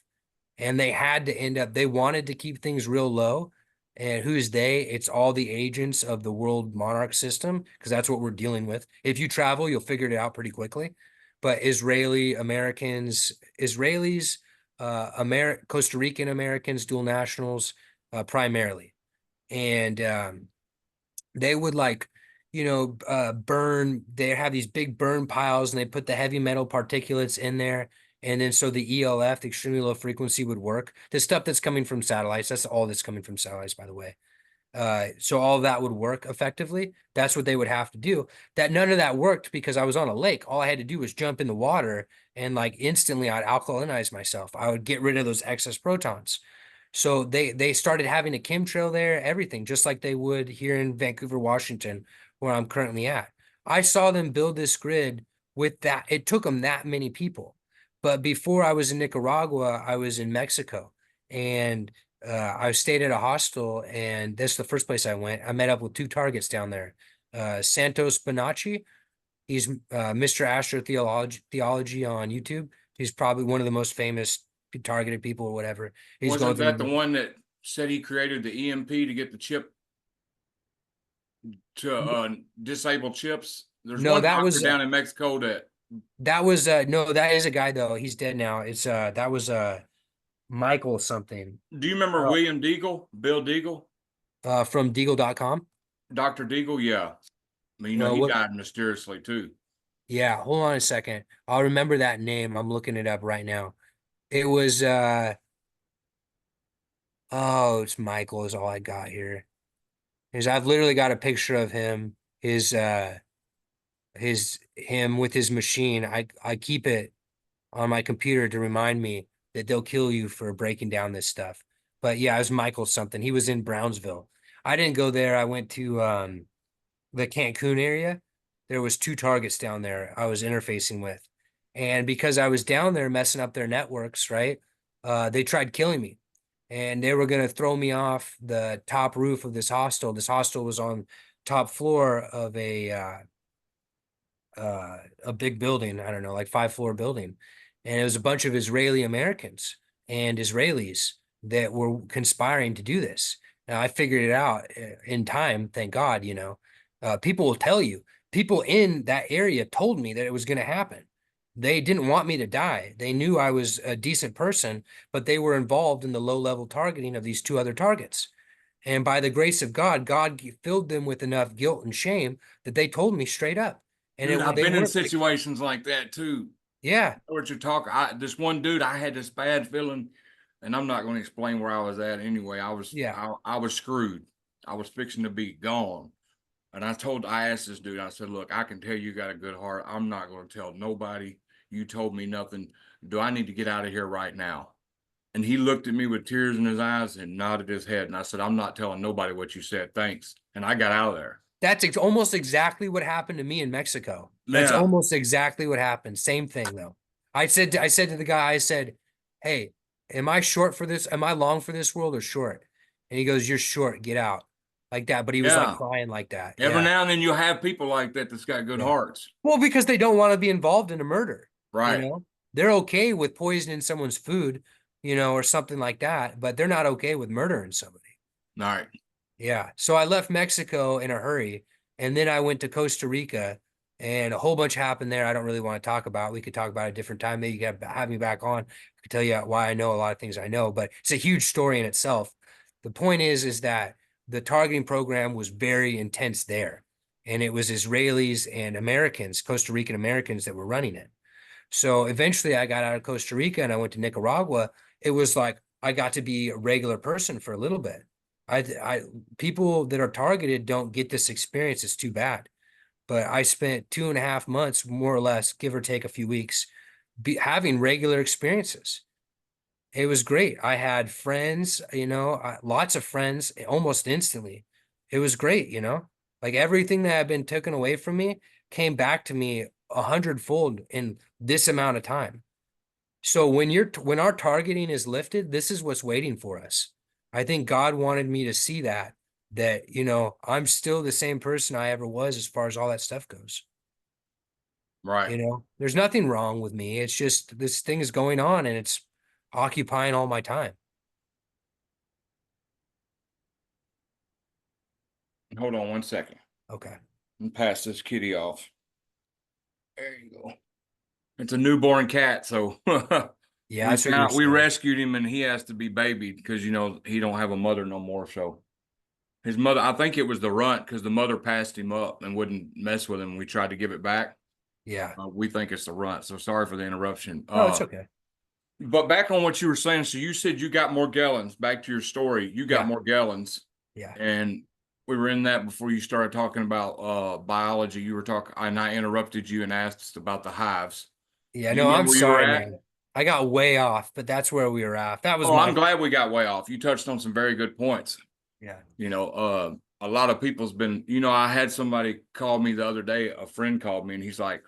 And they had to end up, they wanted to keep things real low. And who's they? It's all the agents of the world monarch system, because that's what we're dealing with. If you travel, you'll figure it out pretty quickly. But Israeli Americans, Israelis, Costa Rican Americans, dual nationals, primarily. And they would like, burn, they have these big burn piles and they put the heavy metal particulates in there. And then so the ELF, the extremely low frequency, would work. The stuff that's coming from satellites, that's all that's coming from satellites, by the way. So all of that would work effectively. That's what they would have to do. That none of that worked because I was on a lake. All I had to do was jump in the water and like instantly I'd alkalinize myself. I would get rid of those excess protons. So they started having a chemtrail there, everything, just like they would here in Vancouver, Washington, where I'm currently at. I saw them build this grid with that. It took them that many people. But before I was in Nicaragua, I was in Mexico. And I stayed at a hostel, and that's the first place I went. I met up with two targets down there. Santos Bonacci, he's Mr. Theology on YouTube. He's probably one of the most famous targeted people or whatever. He's going Wasn't that the through. one that said he created the EMP to get the chip to disable chips? There's No, one that doctor was down in Mexico that. no, that is a guy though. He's dead now. It's that was Michael something. Do you remember Uh, William Deagle, Bill Deagle, from Deagle.com. Dr. Deagle? Yeah, I mean, he What died mysteriously too. Yeah, hold on a second. I'll remember that name. I'm looking it up right now. It was oh, it's Michael is all I got here. Is I've literally got a picture of him, him with his machine. I keep it on my computer to remind me that they'll kill you for breaking down this stuff. But yeah, it was Michael something. He was in Brownsville. I didn't go there. I went to the Cancun area. There was two targets down there I was interfacing with. And because I was down there messing up their networks, right? They tried killing me. And they were going to throw me off the top roof of this hostel. This hostel was on top floor of a big building, I don't know, like 5-floor building. And it was a bunch of Israeli Americans and Israelis that were conspiring to do this. Now I figured it out in time, thank God, people will tell you. People in that area told me that it was going to happen. They didn't want me to die. They knew I was a decent person, but they were involved in the low-level targeting of these two other targets. And by the grace of God, God filled them with enough guilt and shame that they told me straight up. And Dude, I've they been in weren't like, situations like that too. yeah, What you talk? This one dude, I had this bad feeling, and I'm not going to explain where I was at anyway. yeah. I was screwed. I was fixing to be gone. And I asked this dude, I said, look, I can tell you got a good heart. I'm not going to tell nobody. You told me nothing. Do I need to get out of here right now? And he looked at me with tears in his eyes and nodded his head. And I said, I'm not telling nobody what you said. Thanks. And I got out of there. That's almost exactly what happened to me in Mexico. That's Yeah. almost exactly what happened. Same thing though. I said to the guy, I said, "Hey, am I short for this? Am I long for this world or short?" And he goes, "You're short. Get out." Like that. But he was like Yeah. crying like that. Every Yeah. now and then you'll have people like that that's got good Yeah. hearts. Well, because they don't want to be involved in a murder, you Right. know? They're okay with poisoning someone's food, or something like that, but they're not okay with murdering somebody. All right. Yeah. So I left Mexico in a hurry, and then I went to Costa Rica, and a whole bunch happened there. I don't really want to talk about. We could talk about it a different time. Maybe you can have me back on. I could tell you why I know a lot of things I know, but it's a huge story in itself. The point is that the targeting program was very intense there, and it was Israelis and Americans, Costa Rican Americans, that were running it. So eventually I got out of Costa Rica and I went to Nicaragua. It was like I got to be a regular person for a little bit. I people that are targeted don't get this experience. It's too bad. But I spent 2.5 months, more or less, give or take a few weeks, having regular experiences. It was great. I had friends, lots of friends almost instantly. It was great. Like everything that had been taken away from me came back to me 100-fold in this amount of time. So when our targeting is lifted, this is what's waiting for us. I think God wanted me to see that I'm still the same person I ever was as far as all that stuff goes. Right. You know, there's nothing wrong with me. It's just this thing is going on and it's occupying all my time. Hold on 1 second. Okay. And pass this kitty off. There you go. It's a newborn cat, so Yeah, that's what you were we saying. rescued him, and he has to be babied because he don't have a mother no more. So his mother, I think it was the runt, because the mother passed him up and wouldn't mess with him. We tried to give it back. Yeah. We think it's the runt. So sorry for the interruption. Oh, it's okay. But back on what you were saying, so you said you got more gallons. Back to your story, you got Yeah. more gallons, Yeah. and we were in that before you started talking about biology. You were talking, and I interrupted you and asked about the hives. Yeah. Do you No, I'm remember where you were sorry, at? man. I got way off, but that's where we were at. That was Oh, I'm my, glad we got way off. You touched on some very good points. yeah. You know, a lot of people's been, I had somebody call me the other day, a friend called me, and he's like,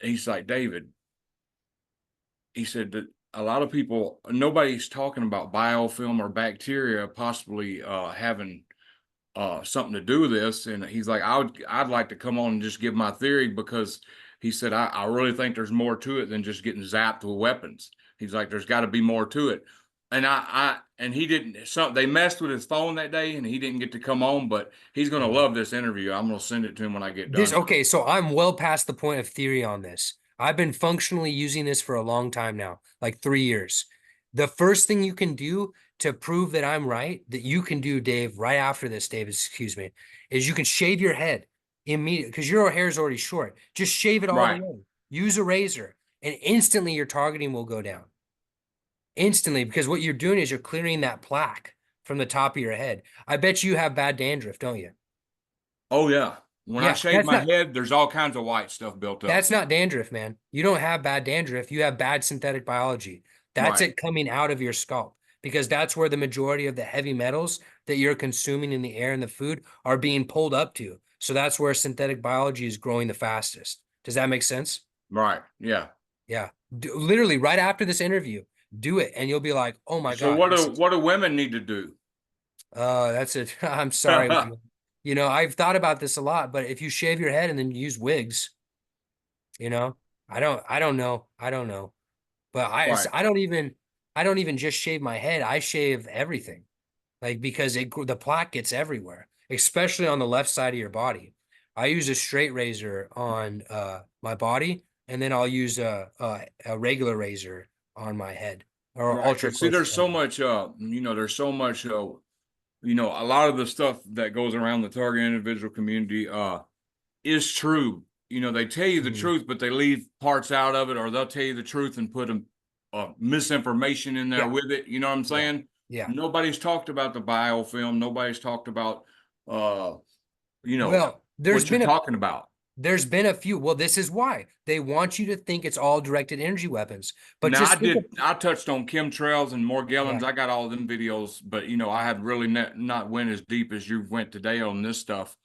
David, he said that a lot of people, nobody's talking about biofilm or bacteria possibly having something to do with this. And he's like, I'd like to come on and just give my theory, because he said, I really think there's more to it than just getting zapped with weapons. He's like, there's got to be more to it. And and he didn't, they messed with his phone that day and he didn't get to come on, but he's going to Mhm. love this interview. I'm going to send it to him when I get This, done. okay. So I'm well past the point of theory on this. I've been functionally using this for a long time now, like 3 years. The first thing you can do to prove that I'm right, that you can do, Dave, right after this, Dave, excuse me, is you can shave your head immediately because your hair is already short. Just shave it all the Right. way. Use a razor, and instantly your targeting will go down. Instantly, because what you're doing is you're clearing that plaque from the top of your head. I bet you have bad dandruff, don't you? Oh, yeah. When I Yeah, shave my head, there's all kinds of white stuff built up. that's not dandruff, man. You don't have bad dandruff. You have bad synthetic biology. That's Right. it coming out of your scalp because that's where the majority of the heavy metals that you're consuming in the air and the food are being pulled up to. So that's where synthetic biology is growing the fastest. Does that make sense? Right. Yeah. Yeah. Literally, right after this interview, do it, and you'll be like, "Oh my So God, what this do is." women need to do? That's it. I'm sorry, man. You know, I've thought about this a lot, but if you shave your head and then use wigs, you know, I don't know. I don't know. But Right. I don't even just shave my head. I shave everything. Like because the plaque gets everywhere, especially on the left side of your body. I use a straight razor on my body, and then I'll use a regular razor on my head or Right. ultra Because see, close there's so shave. much, there's so much, a lot of the stuff that goes around the target individual community, is true. They tell you the Mhm. truth, but they leave parts out of it, or they'll tell you the truth and put misinformation in there Yeah, with it. You know what I'm yeah, saying? yeah. Nobody's talked about the biofilm. Nobody's talked about, uh, Well, what you're talking about. there's been a few. Well, this is why they want you to think it's all directed energy weapons. But Now just think of, I touched on chemtrails and yeah. Morgellons. I got all of them videos, but I had really not went as deep as you went today on this stuff.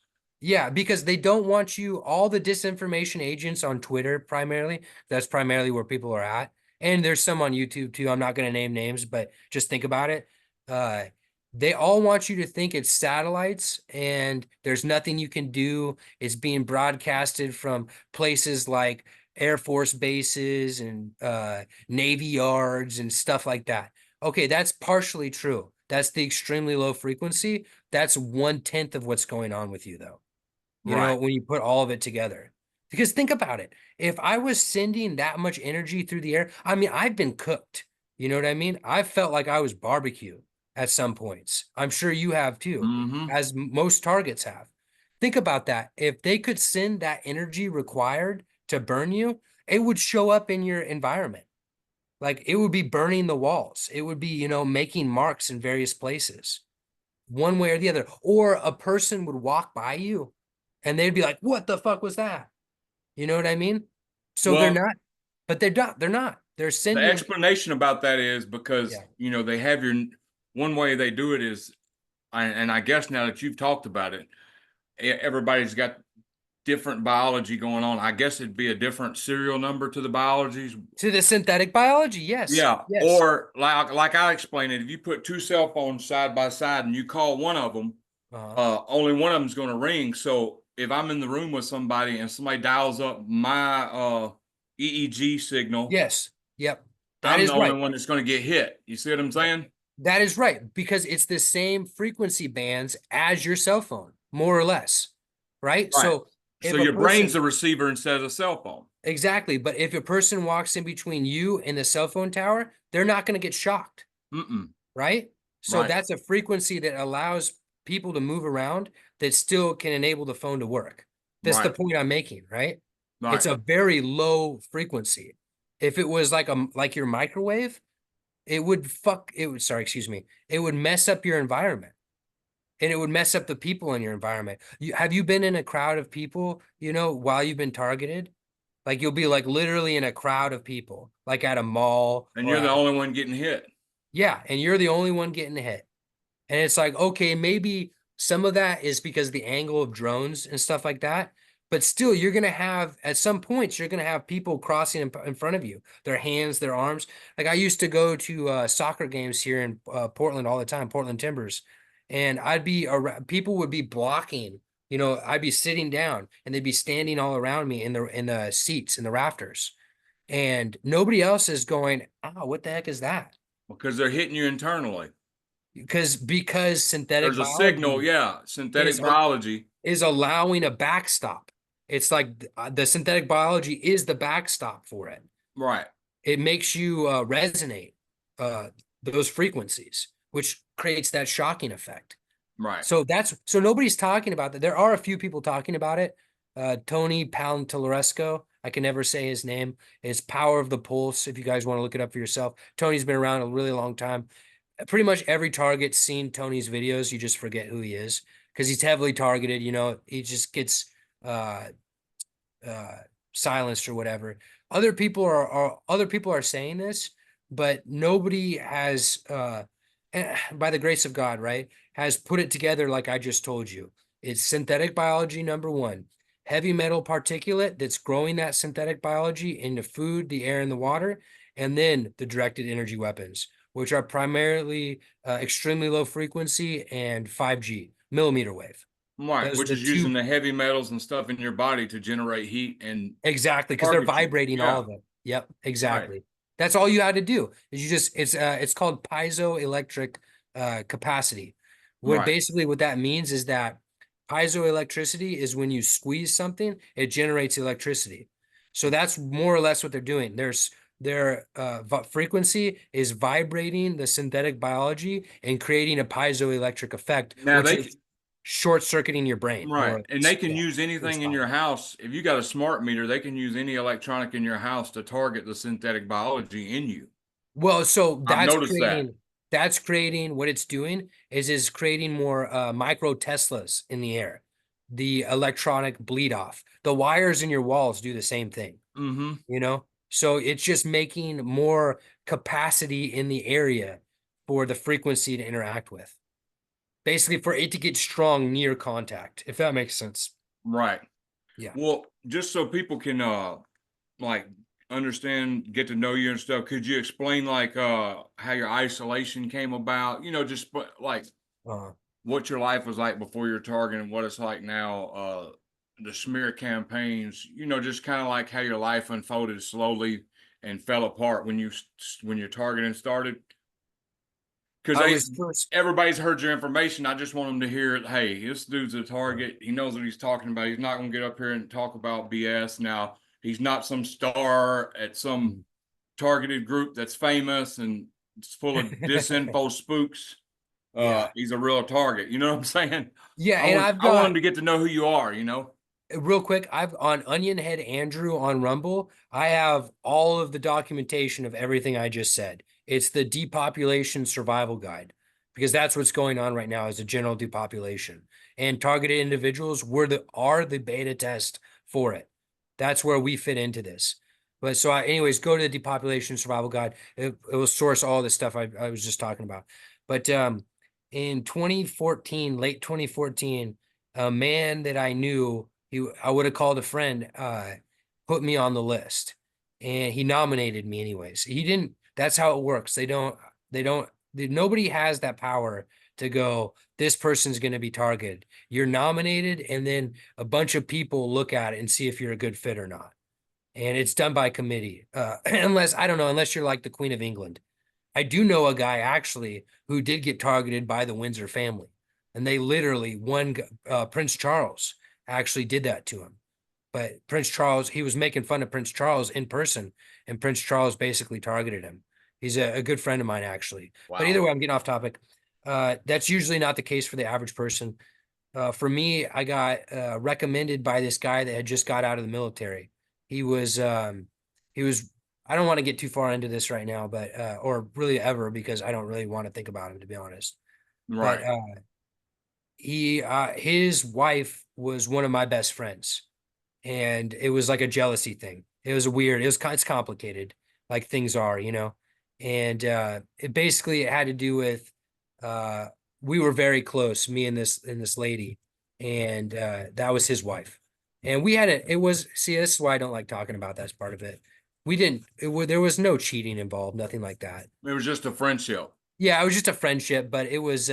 Yeah, because they don't want you, all the disinformation agents on Twitter primarily, that's primarily where people are at. And there's some on YouTube too. I'm not going to name names, but just think about it. Uh, they all want you to think it's satellites and there's nothing you can do. It's being broadcasted from places like Air Force bases and Navy yards and stuff like that. Okay, that's partially true. That's the extremely low frequency. That's 1/10 of what's going on with you, though. You know, Right. when you put all of it together. Because think about it. If I was sending that much energy through the air, I mean, I've been cooked. You know what I mean? I felt like I was barbecue at some points. I'm sure you have too, Mm-hmm. as most targets have. Think about that. If they could send that energy required to burn you, it would show up in your environment. Like it would be burning the walls. It would be, making marks in various places one way or the other. Or a person would walk by you and they'd be like, what the fuck was that? You know what I mean? So they're Well, not, but they're not, they're not. They're the sending, explanation about that is because yeah, they have one way they do it is, and I guess now that you've talked about it, everybody's got different biology going on. I guess it'd be a different serial number to the biologies. to the synthetic biology. Yes. Yeah, Yes. or like I explained it, if you put two cell phones side by side and you call one of them, Uh-huh. only one of them's going to ring. So if I'm in the room with somebody and somebody dials up my EEG signal, Yes. Yep. That I'm the is only right. one that's going to get hit. You see what I'm saying? That is right, because it's the same frequency bands as your cell phone, more or less. Right? Right. So So if a your brain's person, the receiver instead of the cell phone. exactly, but if a person walks in between you and the cell phone tower, they're not going to get shocked. Mm-mm. Right? So Right. that's a frequency that allows people to move around that still can enable the phone to work. That's the Right. point I'm making, right? It's Right. a very low frequency. If it was like your microwave, it would, sorry, excuse me, it would mess up your environment, and it would mess up the people in your environment. Have you been in a crowd of people, while you've been targeted? Like you'll be like literally in a crowd of people, like at a mall And or you're the at, only one getting hit. yeah, and you're the only one getting hit. And it's like, okay, maybe some of that is because of the angle of drones and stuff like that. But still, you're going to have, at some points, you're going to have people crossing in front of you, their hands, their arms. Like I used to go to soccer games here in Portland all the time, Portland Timbers. And people would be blocking, I'd be sitting down and they'd be standing all around me in the seats, in the rafters. And nobody else is going, oh, what the heck is that? Because they're hitting you internally. Because synthetic There's a signal, biology yeah, synthetic is biology. is allowing a backstop. It's like the synthetic biology is the backstop for it. Right. It makes you resonate uh, those frequencies, which creates that shocking effect. Right. So nobody's talking about that. There are a few people talking about it. Tony Palantaloresco, I can never say his name. It's Power of the Pulse. If you guys want to look it up for yourself, Tony's been around a really long time. Pretty much every target's seen Tony's videos. You just forget who he is because he's heavily targeted. He just gets uh, uh, silenced or whatever. Other people are saying this, but nobody has, by the grace of God, right, has put it together like I just told you. It's synthetic biology, number one, heavy metal particulate that's growing that synthetic biology into food, the air, and the water, and then the directed energy weapons, which are primarily extremely low frequency and 5G millimeter wave. Right. Those are Which the is using two. the heavy metals and stuff in your body to generate heat and Exactly, because they're target you. vibrating all Yeah. of it. Yep, Right. exactly. That's all you had to do. Is you just it's called piezoelectric capacity. Right. What that means is that piezoelectricity is when you squeeze something, it generates electricity. So that's more or less what they're doing. Their frequency is vibrating the synthetic biology and creating a piezoelectric effect, Now which they is short circuiting your brain, more right. or And they less. can Yeah, use it's anything in fine. your house. If you got a smart meter, they can use any electronic in your house to target the synthetic biology in you. Well, so I've noticed that. that's creating what it's doing is creating more micro Teslas in the air. The electronic bleed off. The wires in your walls do the same thing, Mm-hmm. you know? So it's just making more capacity in the area for the frequency to interact with. Basically for it to get strong near contact, if that makes sense. Right. Yeah. Well, just so people can like understand, get to know you and stuff, could you explain like how your isolation came about? Just like Uh, what your life was like before your target and what it's like now, the smear campaigns, just kind of like how your life unfolded slowly and fell apart when your targeting started. Because I they was first. everybody's heard your information. I just want them to hear it. Hey, this dude's a uh, target. He knows what he's talking about. He's not going to get up here and talk about BS. Now, he's not some star at some mm. targeted group that's famous and it's full of disinfo spooks. Yeah. He's a real target. You know what I'm saying? Yeah, I and want I've I want him got to get to know who you are. real quick, I've on Onion Head Andrew on Rumble, I have all of the documentation of everything I just said. It's the depopulation survival guide because that's what's going on right now is a general depopulation. And targeted individuals are the beta test for it. That's where we fit into this. But so anyways, go to the depopulation survival guide. It will source all the stuff I was just talking about. But in 2014, late 2014, a man that I knew I would have called a friend, put me on the list, and he nominated me anyways. He didn't. That's how it works. Nobody has that power to go, this person's going to be targeted. You're nominated, and then a bunch of people look at it and see if you're a good fit or not. And it's done by committee. Unless, I don't know, unless you're like the Queen of England. I do know a guy actually who did get targeted by the Windsor family. And they literally, Prince Charles actually did that to him. But Prince Charles, he was making fun of Prince Charles in person, and Prince Charles basically targeted him. He's a good friend of mine, actually. But either Wow. way, I'm getting off topic. That's usually not the case for the average person. For me, I got recommended by this guy that had just got out of the military. He was, he was. I don't want to get too far into this right now, but or really ever, because I don't really want to think about him, to be honest. But Right. his wife was one of my best friends, and it was like a jealousy thing. It was weird. It's complicated, like things are, and it had to do with uh we were very close, me and this lady, and that was his wife. And we had it was see, this is why I don't like talking about that as part of it. We didn't there was no cheating involved, nothing like that. It was just a friendship. Yeah, it was just a friendship, but it was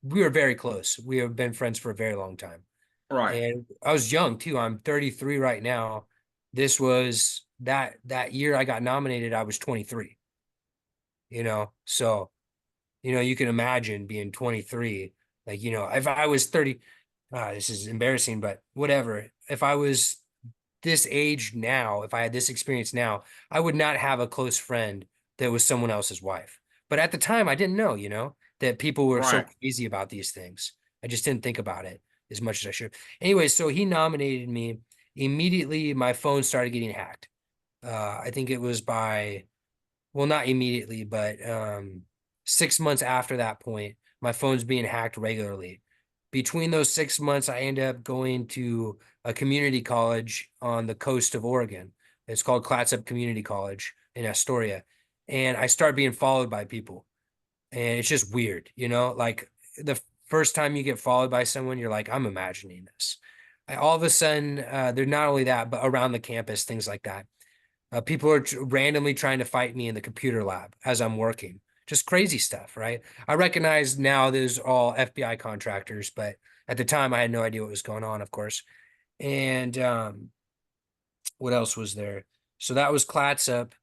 we were very close. We have been friends for a very long time. Right. And I was young too. I'm 33 right now. This was that year I got nominated, I was 23, So, you can imagine being 23. Like, if I was 30, this is embarrassing, but whatever. If I was this age now, if I had this experience now, I would not have a close friend that was someone else's wife. But at the time, I didn't know, that people were so Right. crazy about these things. I just didn't think about it as much as I should. Anyway, so he nominated me. Immediately, my phone started getting hacked. I think it was well, not immediately, but 6 months after that point, my phone's being hacked regularly. Between those 6 months, I ended up going to a community college on the coast of Oregon. It's called Clatsop Community College in Astoria. And I started being followed by people. And it's just weird, like the first time you get followed by someone, you're like, I'm imagining this. All of a sudden, they're not only that, but around the campus, things like that. People are randomly trying to fight me in the computer lab as I'm working. Just crazy stuff, right? I recognize now those are all FBI contractors, but at the time I had no idea what was going on, of course. And what else was there? So that was Clatsop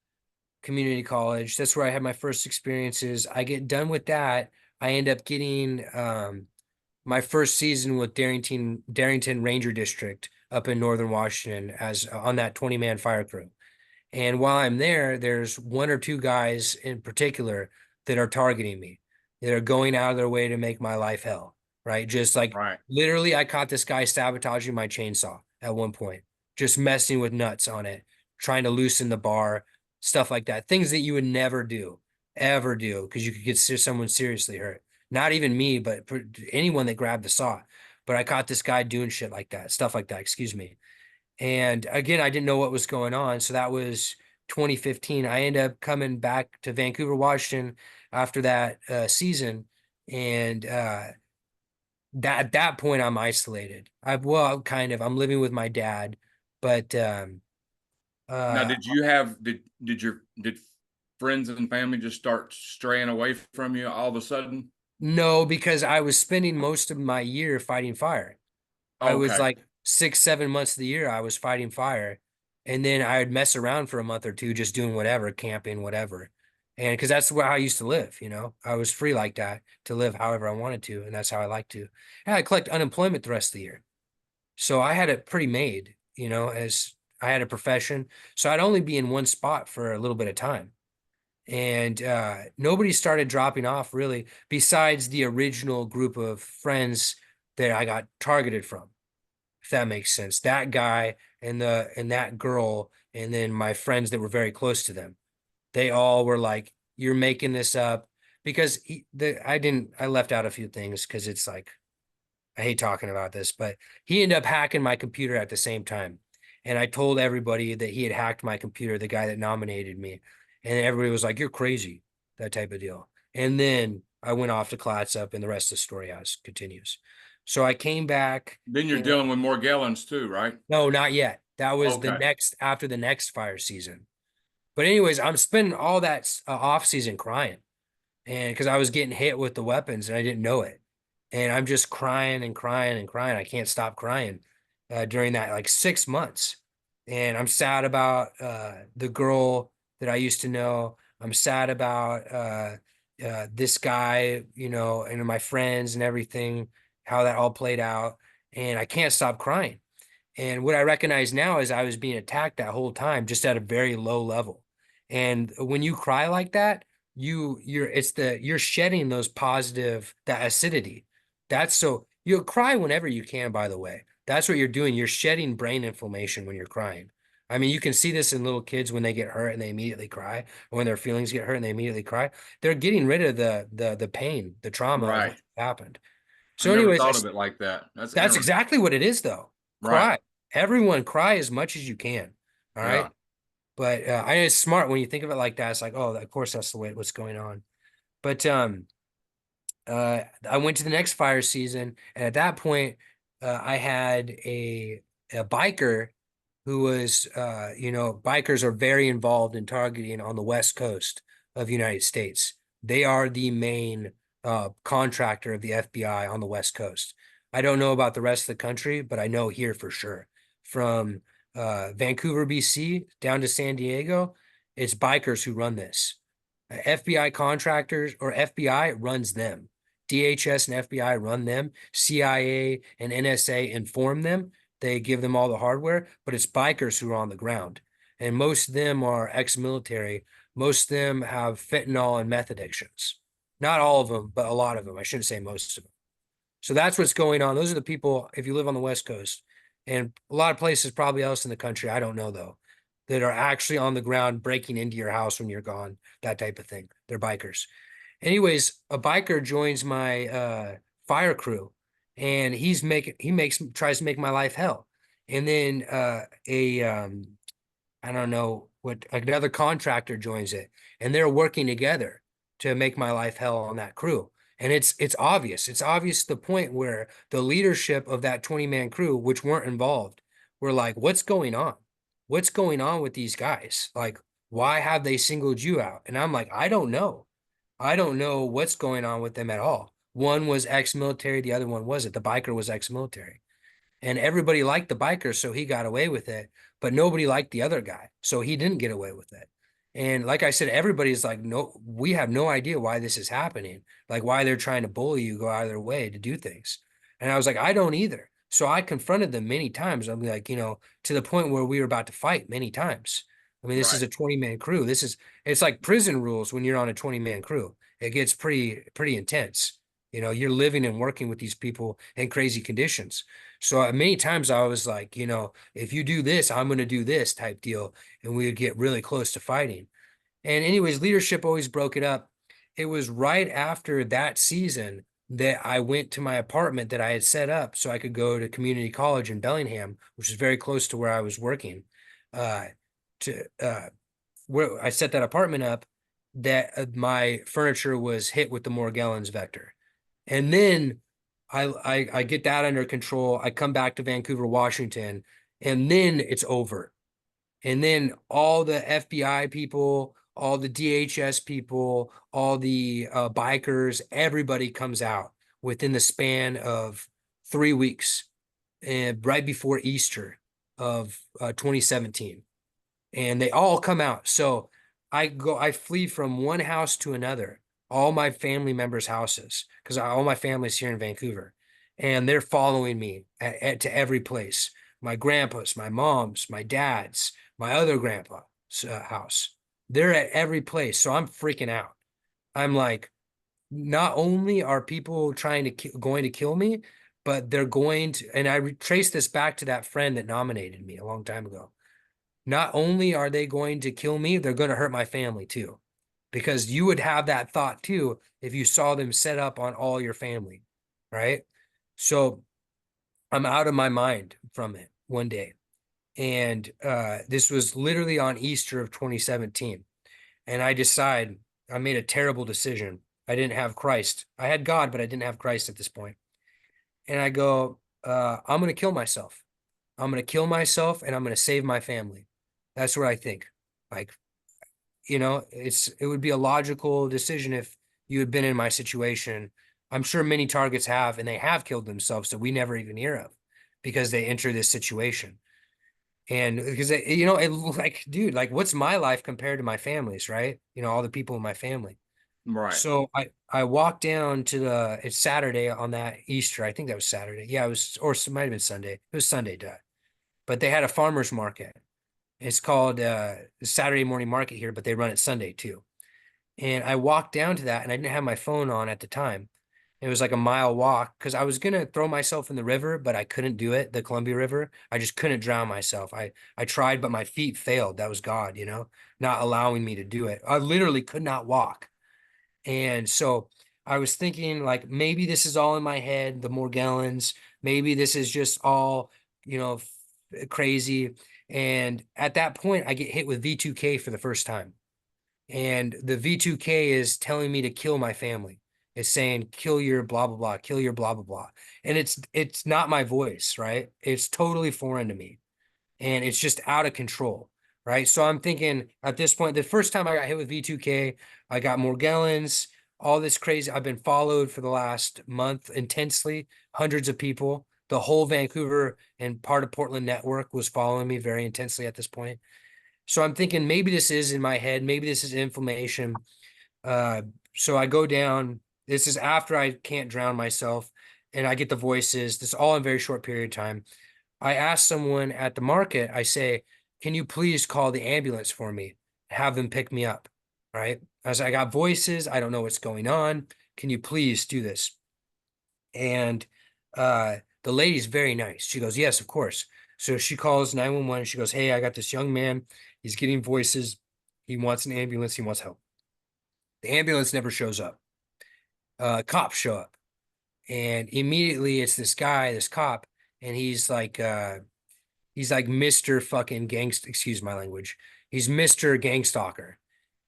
Community College. That's where I had my first experiences. I get done with that. I end up getting my first season with Darrington Ranger District up in Northern Washington as on that 20-man fire crew. And while I'm there, there's one or two guys in particular that are targeting me, that are going out of their way to make my life hell, right? Just like Right. literally, I caught this guy sabotaging my chainsaw at one point, just messing with nuts on it, trying to loosen the bar, stuff like that. Things that you would never do, ever do, because you could get someone seriously hurt. Not even me, but anyone that grabbed the saw. But I caught this guy doing shit like that, stuff like that, excuse me. And again, I didn't know what was going on. So that was 2015. I ended up coming back to Vancouver, Washington after that season. And that at that point, I'm isolated. Well, kind of. I'm living with my dad, but Now, uh, did friends and family just start straying away from you all of a sudden? no, because I was spending most of my year fighting fire. I was Okay. like 6, 7 months of the year I was fighting fire. And then I would mess around for a month or two, just doing whatever, camping, whatever. And because that's where I used to live, I was free like that to live however I wanted to. And that's how I like to. And I collect unemployment the rest of the year. So I had it pretty made, as I had a profession. So I'd only be in one spot for a little bit of time. And nobody started dropping off really, besides the original group of friends that I got targeted from, if that makes sense. That guy and that girl, and then my friends that were very close to them. They all were like, "You're making this up," because I left out a few things because it's like I hate talking about this, but he ended up hacking my computer at the same time. And I told everybody that he had hacked my computer, the guy that nominated me. And everybody was like, "You're crazy," that type of deal. And then I went off to Clatsop, and the rest of the story has continues. So I came back. Then you're dealing with more gallons too, right? No, not yet. That was the Okay. next after the next fire season. But anyways, I'm spending all that off season crying, and because I was getting hit with the weapons and I didn't know it. And I'm just crying and crying and crying. I can't stop crying during that like 6 months. And I'm sad about the girl that I used to know. I'm sad about this guy, you know, and my friends and everything, how that all played out. And I can't stop crying. And what I recognize now is I was being attacked that whole time, just at a very low level. And when you cry like that, you're shedding those positive, that acidity. That's so you'll cry whenever you can, by the way. That's what you're doing. You're shedding brain inflammation when you're crying. I mean, you can see this in little kids when they get hurt and they immediately cry, or when their feelings get hurt and they immediately cry. They're getting rid of the pain, the trauma of what Right. happened. I So, never anyways, thought of it like that. That's that's interesting. exactly what it is, though. Right. Cry. Everyone cry as much as you can. All Yeah. right. But it's smart when you think of it like that. It's like, oh, of course, that's the way what's going on. But I went to the next fire season, and at that point, I had a biker who was, bikers are very involved in targeting on the West Coast of the United States. They are the main contractor of the FBI on the West Coast. I don't know about the rest of the country, but I know here for sure. From Vancouver, BC, down to San Diego, it's bikers who run this. FBI contractors or FBI runs them. DHS and FBI run them. CIA and NSA inform them. They give them all the hardware, but it's bikers who are on the ground. And most of them are ex-military. Most of them have fentanyl and meth addictions. Not all of them, but a lot of them. I shouldn't say most of them. So that's what's going on. Those are the people, if you live on the West Coast, and a lot of places probably else in the country, I don't know though, that are actually on the ground breaking into your house when you're gone, that type of thing. They're bikers. Anyways, a biker joins my fire crew, and tries to make my life hell. And then a I don't know what, another contractor joins it, and they're working together to make my life hell on that crew. And it's obvious. It's obvious to the point where the leadership of that 20-man crew, which weren't involved, were like, what's going on? What's going on with these guys? Like, why have they singled you out? And I'm like, I don't know. I don't know what's going on with them at all. One was ex-military, the other one wasn't. The biker was ex-military. And everybody liked the biker, so he got away with it, but nobody liked the other guy, so he didn't get away with it. And like I said, everybody's like, no, we have no idea why this is happening, like why they're trying to bully you, go out of their way to do things. And I was like, I don't either. So I confronted them many times. I'm like, to the point where we were about to fight many times. I mean, this is Right. a 20-man crew. It's like prison rules when you're on a 20-man crew. It gets pretty intense. You're living and working with these people in crazy conditions. So many times I was like, if you do this, I'm going to do this type deal. And we would get really close to fighting. And anyways, leadership always broke it up. It was right after that season that I went to my apartment that I had set up so I could go to community college in Bellingham, which is very close to where I was working. Uh, to Where I set that apartment up, that my furniture was hit with the Morgellons vector. And then I get that under control. I come back to Vancouver, Washington, and then it's over. And then all the FBI people, all the DHS people, all the bikers, everybody comes out within the span of 3 weeks, and right before Easter of 2017, and they all come out. So I flee from one house to another, all my family members' houses, because all my family's here in Vancouver, and they're following me to every place. My grandpa's, my mom's, my dad's, my other grandpa's house. They're at every place. So I'm freaking out. I'm like, not only are people going to kill me, but they're going to, and I trace this back to that friend that nominated me a long time ago. Not only are they going to kill me, they're going to hurt my family too. Because you would have that thought too if you saw them set up on all your family, right? So I'm out of my mind from it one day. And this was literally on Easter of 2017. And I made a terrible decision. I didn't have Christ. I had God, but I didn't have Christ at this point. And I go, I'm going to kill myself. I'm going to kill myself and I'm going to save my family. That's what I think. Like, it would be a logical decision if you had been in my situation. I'm sure many targets have, and they have killed themselves that we never even hear of because they enter this situation. And because it like, dude, like what's my life compared to my family's, right? All the people in my family. Right. So I walked down to it's Saturday on that Easter. I think that was Saturday. Yeah, it was, or it might have been Sunday. It was Sunday, duh. But they had a farmer's market. It's called Saturday morning market here, but they run it Sunday too. And I walked down to that and I didn't have my phone on at the time. It was like a mile walk because I was gonna throw myself in the river, but I couldn't do it, the Columbia River. I just couldn't drown myself. I tried, but my feet failed. That was God, not allowing me to do it. I literally could not walk. And so I was thinking like maybe this is all in my head, the Morgellons, maybe this is just all, crazy. And at that point, I get hit with V2K for the first time. And the V2K is telling me to kill my family. It's saying kill your blah blah blah, kill your blah blah blah. And it's not my voice, right? It's totally foreign to me. And it's just out of control, right? So I'm thinking at this point, the first time I got hit with V2K, I got Morgellons, all this crazy. I've been followed for the last month intensely, hundreds of people. The whole Vancouver and part of Portland network was following me very intensely at this point. So I'm thinking maybe this is in my head, maybe this is inflammation. Uh, so I go down. This is after I can't drown myself, and I get the voices. This all in a very short period of time. I asked someone at the market, I say, can you please call the ambulance for me? Have them pick me up. Right. As I got voices, I don't know what's going on. Can you please do this? And the lady's very nice. She goes, yes, of course. So she calls 911. She goes, hey, I got this young man. He's getting voices. He wants an ambulance. He wants help. The ambulance never shows up. Cops show up. And immediately it's this guy, this cop, and he's like Mr. fucking gangster, excuse my language. He's Mr. Gangstalker.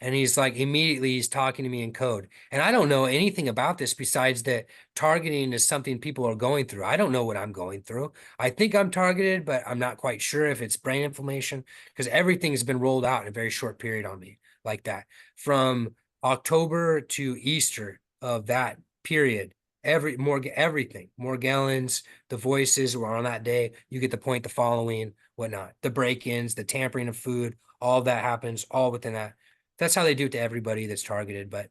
And he's like, immediately he's talking to me in code. And I don't know anything about this besides that targeting is something people are going through. I don't know what I'm going through. I think I'm targeted, but I'm not quite sure if it's brain inflammation because everything's been rolled out in a very short period on me like that. From October to Easter of that period, everything, Morgellons, the voices were on that day. You get the point, the following, whatnot, the break-ins, the tampering of food, all of that happens all within that. That's how they do it to everybody that's targeted. But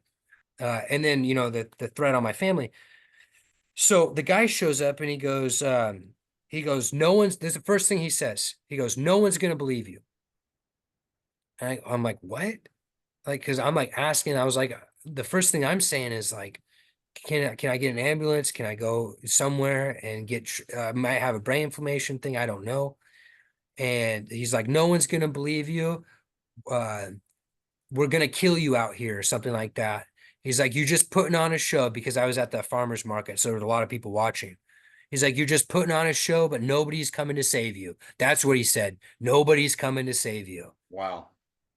and then the threat on my family. So the guy shows up and he goes, no one's, this is the first thing he says. He goes, no one's gonna believe you. And I'm like, what? Like, because I'm like asking, I was like, the first thing I'm saying is like, can I get an ambulance? Can I go somewhere and might have a brain inflammation thing? I don't know. And he's like, no one's gonna believe you. Uh, we're gonna kill you out here, or something like that. He's like, you're just putting on a show because I was at the farmer's market, so there was a lot of people watching. He's like, you're just putting on a show, but nobody's coming to save you. That's what he said. Nobody's coming to save you. Wow.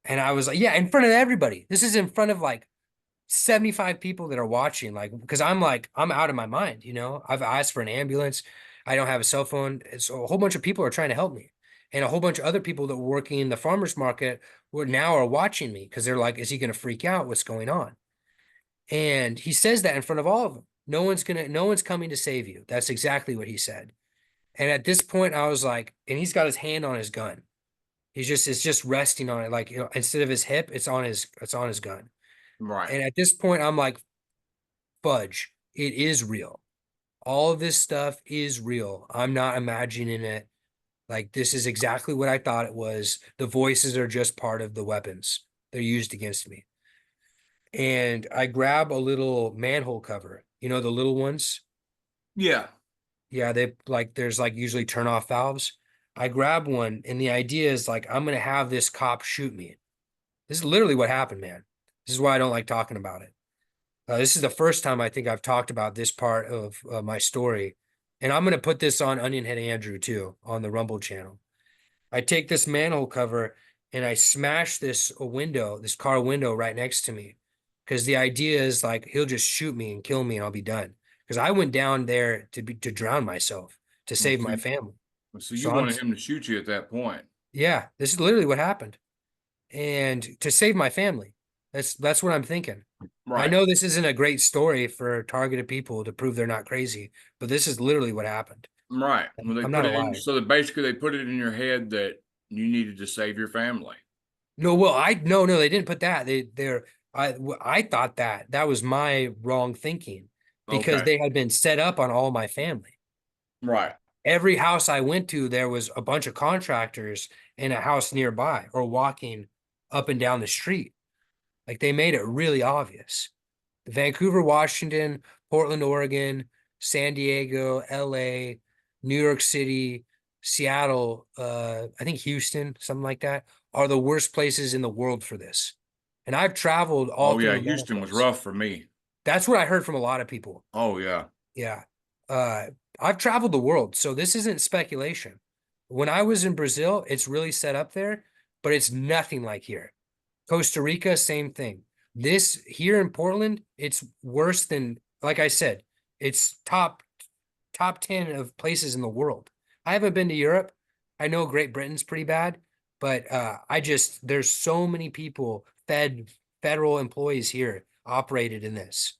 And I was like, yeah, in front of everybody. This is in front of like 75 people that are watching, like, because I'm out of my mind, I've asked for an ambulance. I don't have a cell phone. So a whole bunch of people are trying to help me. And a whole bunch of other people that were working in the farmer's market now are watching me because they're like, is he going to freak out? What's going on? And he says that in front of all of them. No one's coming to save you. That's exactly what he said. And at this point, I was like, and he's got his hand on his gun. It's just resting on it. Like, instead of his hip, it's on his gun. Right. And at this point, I'm like, fudge, it is real. All of this stuff is real. I'm not imagining it. Like, this is exactly what I thought it was. The voices are just part of the weapons they're used against me. And I grab a little manhole cover, the little ones. Yeah. Yeah, there's like usually turn off valves. I grab one, and the idea is like, I'm going to have this cop shoot me. This is literally what happened, man. This is why I don't like talking about it. This is the first time I think I've talked about this part of my story. And I'm going to put this on Onion Head Andrew too, on the Rumble channel. I take this manhole cover and I smash this car window right next to me. Because the idea is like, he'll just shoot me and kill me and I'll be done. Because I went down there to drown myself, to Well, save my see, family. so you So wanted him to shoot you at that point. yeah, this is literally what happened. And to save my family. That's what I'm thinking. I Right. know this isn't a great story for targeted people to prove they're not crazy, but this is literally what happened. Right. Well, they I'm put not it in, alive. so that basically they put it in your head that you needed to save your family. No, well, no, they didn't put that. I thought that was my wrong thinking because Okay. they had been set up on all my family. Right. Every house I went to, there was a bunch of contractors in a house nearby or walking up and down the street. Like they made it really obvious. Vancouver, Washington, Portland, Oregon, San Diego, LA, New York City, Seattle, I think Houston, something like that, are the worst places in the world for this. And I've traveled all Oh yeah, through Houston was Americas. rough for me. That's what I heard from a lot of people. Oh yeah. Yeah. Uh, I've traveled the world, so this isn't speculation. When I was in Brazil, it's really set up there, but it's nothing like here. Costa Rica, same thing. This here in Portland, it's worse than, like I said, it's top 10 of places in the world. I haven't been to Europe. I know Great Britain's pretty bad, but there's so many people, federal employees here operated in this.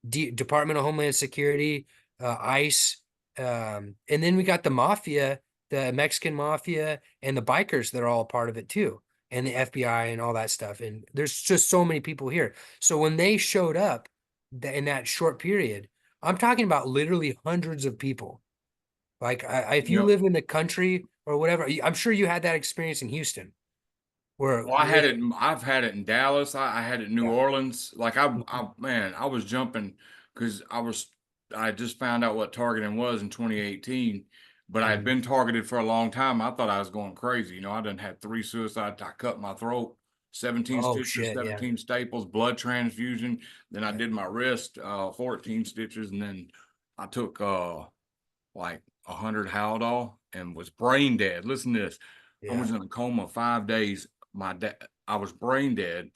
Department of Homeland Security, ICE, and then we got the mafia, the Mexican mafia, and the bikers that are all part of it too, and the FBI and all that stuff. And there's just so many people here. So when they showed up in that short period, I'm talking about literally hundreds of people. Like if you Yep. live in the country or whatever, I'm sure you had that experience in Houston, where Well, I had it. I've had it in Dallas. I had it in New yeah, Orleans. Like mhm, man, I was jumping because I just found out what targeting was in 2018, but I had mhm. been targeted for a long time. I thought I was going crazy. You know, I done had 3 suicides. I cut my throat, 17 Oh stitches, shit, yeah, 17 staples, blood transfusion. Then I yeah, did my wrist, 14 stitches, and then I took like 100 Haldol and was brain dead. Listen to this. I yeah. was in a coma 5 days. My dad, I was brain dead.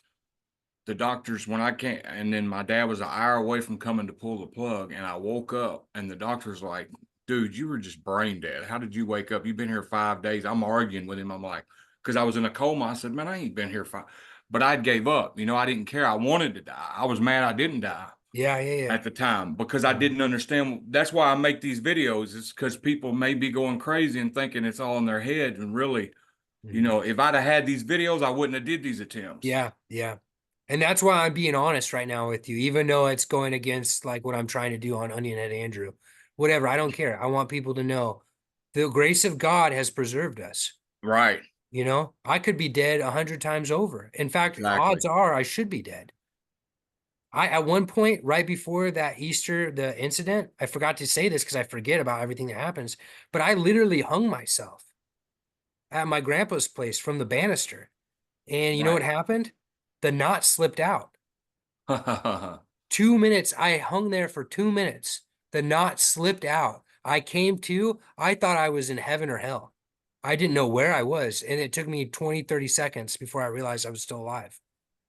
The doctors, when I came, and then my dad was an hour away from coming to pull the plug, and I woke up, and the doctor's like, "Dude, you were just brain dead. How did you wake up? You've been here 5 days." I'm arguing with him. I'm like, because I was in a coma. I said, "Man, I ain't been here five," but I gave up. You know, I didn't care. I wanted to die. I was mad I didn't die Yeah, yeah, yeah. at the time because I Mhm, didn't understand. That's why I make these videos. It's because people may be going crazy and thinking it's all in their head, and really, you mhm. know, if I'd have had these videos, I wouldn't have did these attempts. Yeah, yeah. And that's why I'm being honest right now with you, even though it's going against like what I'm trying to do on Onion Head Andrew. Whatever, I don't care. I want people to know the grace of God has preserved us. Right. You know, I could be dead 100 times over. In fact, Exactly. odds are I should be dead. I at one point right before that Easter, the incident, I forgot to say this because I forget about everything that happens, but I literally hung myself at my grandpa's place from the banister. And you know what Right. happened? The knot slipped out. 2 minutes. I hung there for 2 minutes. The knot slipped out. I came to, I thought I was in heaven or hell. I didn't know where I was. And it took me 20, 30 seconds before I realized I was still alive.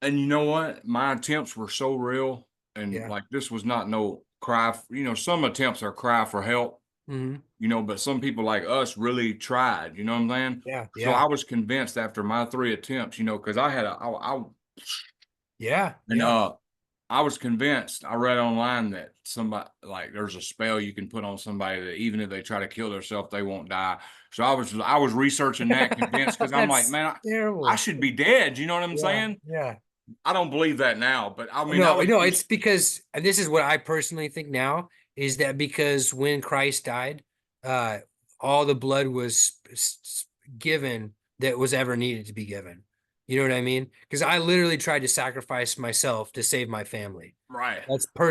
And you know what? My attempts were so real. And Yeah. like this was not no cry. You know, some attempts are cry for help, Hmm. you know, but some people like us really tried, you know what I'm saying? Yeah. So Yeah. I was convinced after my 3 attempts, you know, because I had Yeah. and Yeah. I was convinced. I read online that somebody like there's a spell you can put on somebody that even if they try to kill themselves, they won't die. So I was researching that, convinced because I'm like, That's man, I terrible. should be dead. You know what I'm Yeah. saying? Yeah. I don't believe that now, but I mean, I No, was no, it's just because, and this is what I personally think now, is that because when Christ died, uh, all the blood was given that was ever needed to be given. You know what I mean? Because I literally tried to sacrifice myself to save my family. right.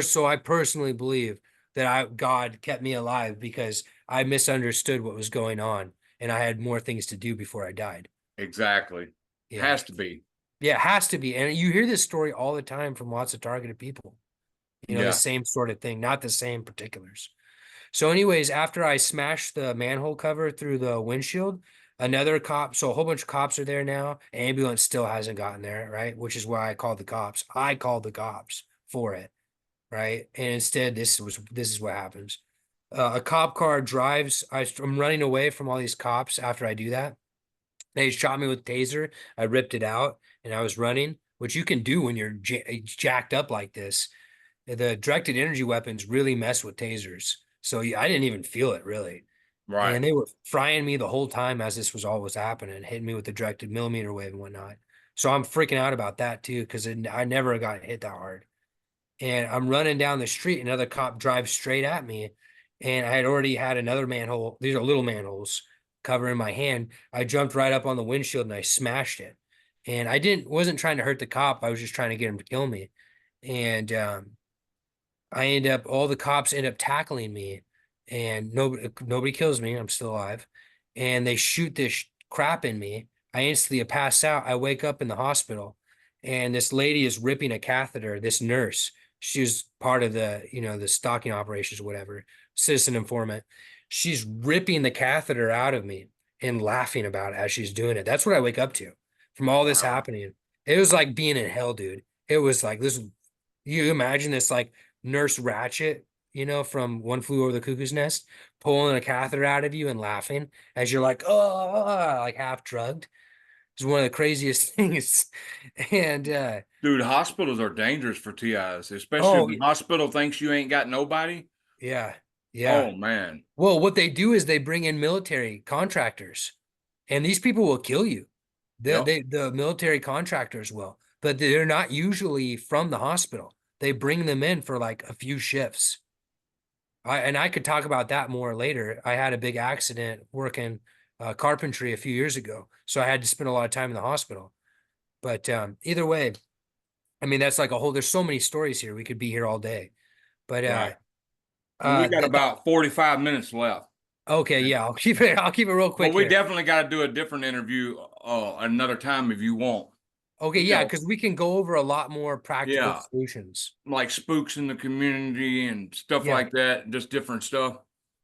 So I personally believe that God kept me alive because I misunderstood what was going on and I had more things to do before I died. Exactly. Yeah. Has to be. Yeah, it has to be. And you hear this story all the time from lots of targeted people. You know, the Yeah. same sort of thing, not the same particulars. So, anyways, after I smashed the manhole cover through the windshield, another cop, so a whole bunch of cops are there now. Ambulance still hasn't gotten there, right? Which is why I called the cops. I called the cops for it, right? And instead, this is what happens. A cop car drives. I'm running away from all these cops after I do that. They shot me with taser. I ripped it out and I was running. which you can do when you're jacked up like this. The directed energy weapons really mess with tasers. So yeah, I didn't even feel it really. Right. And they were frying me the whole time as this was always happening, hitting me with the directed millimeter wave and whatnot. So I'm freaking out about that too, because I never got hit that hard. And I'm running down the street, another cop drives straight at me. And I had already had another manhole. These are little manholes covering my hand. I jumped right up on the windshield and I smashed it. And I wasn't trying to hurt the cop. I was just trying to get him to kill me. And all the cops end up tackling me, and nobody kills me. I'm still alive. And they shoot this crap in me. I instantly pass out. I wake up in the hospital, and this lady is ripping a catheter. This nurse, she was part of the stocking operations or whatever, citizen informant. She's ripping the catheter out of me and laughing about it as she's doing it. That's what I wake up to from all this Wow. happening. It was like being in hell, dude. It was like this. You imagine this like Nurse Ratchet, from One Flew Over the Cuckoo's Nest, pulling a catheter out of you and laughing as you're like, oh, like half drugged. It's one of the craziest things. And Dude, hospitals are dangerous for TIs, especially if oh the hospital thinks you ain't got nobody. yeah, yeah. Oh man. Well, what they do is they bring in military contractors, and these people will kill you. Yep. The military contractors will, but they're not usually from the hospital. They bring them in for like a few shifts. I could talk about that more later. I had a big accident working carpentry a few years ago, so I had to spend a lot of time in the hospital. But either way, I mean that's like a whole. There's so many stories here. We could be here all day. But Right. Well, we got about 45 minutes left. okay, And yeah, I'll keep it. I'll keep it real but quick we here. definitely got to do a different interview another time if you want. Okay, You yeah, know, because we can go over a lot more practical yeah, solutions. like spooks in the community and stuff Yeah, like that, just different stuff.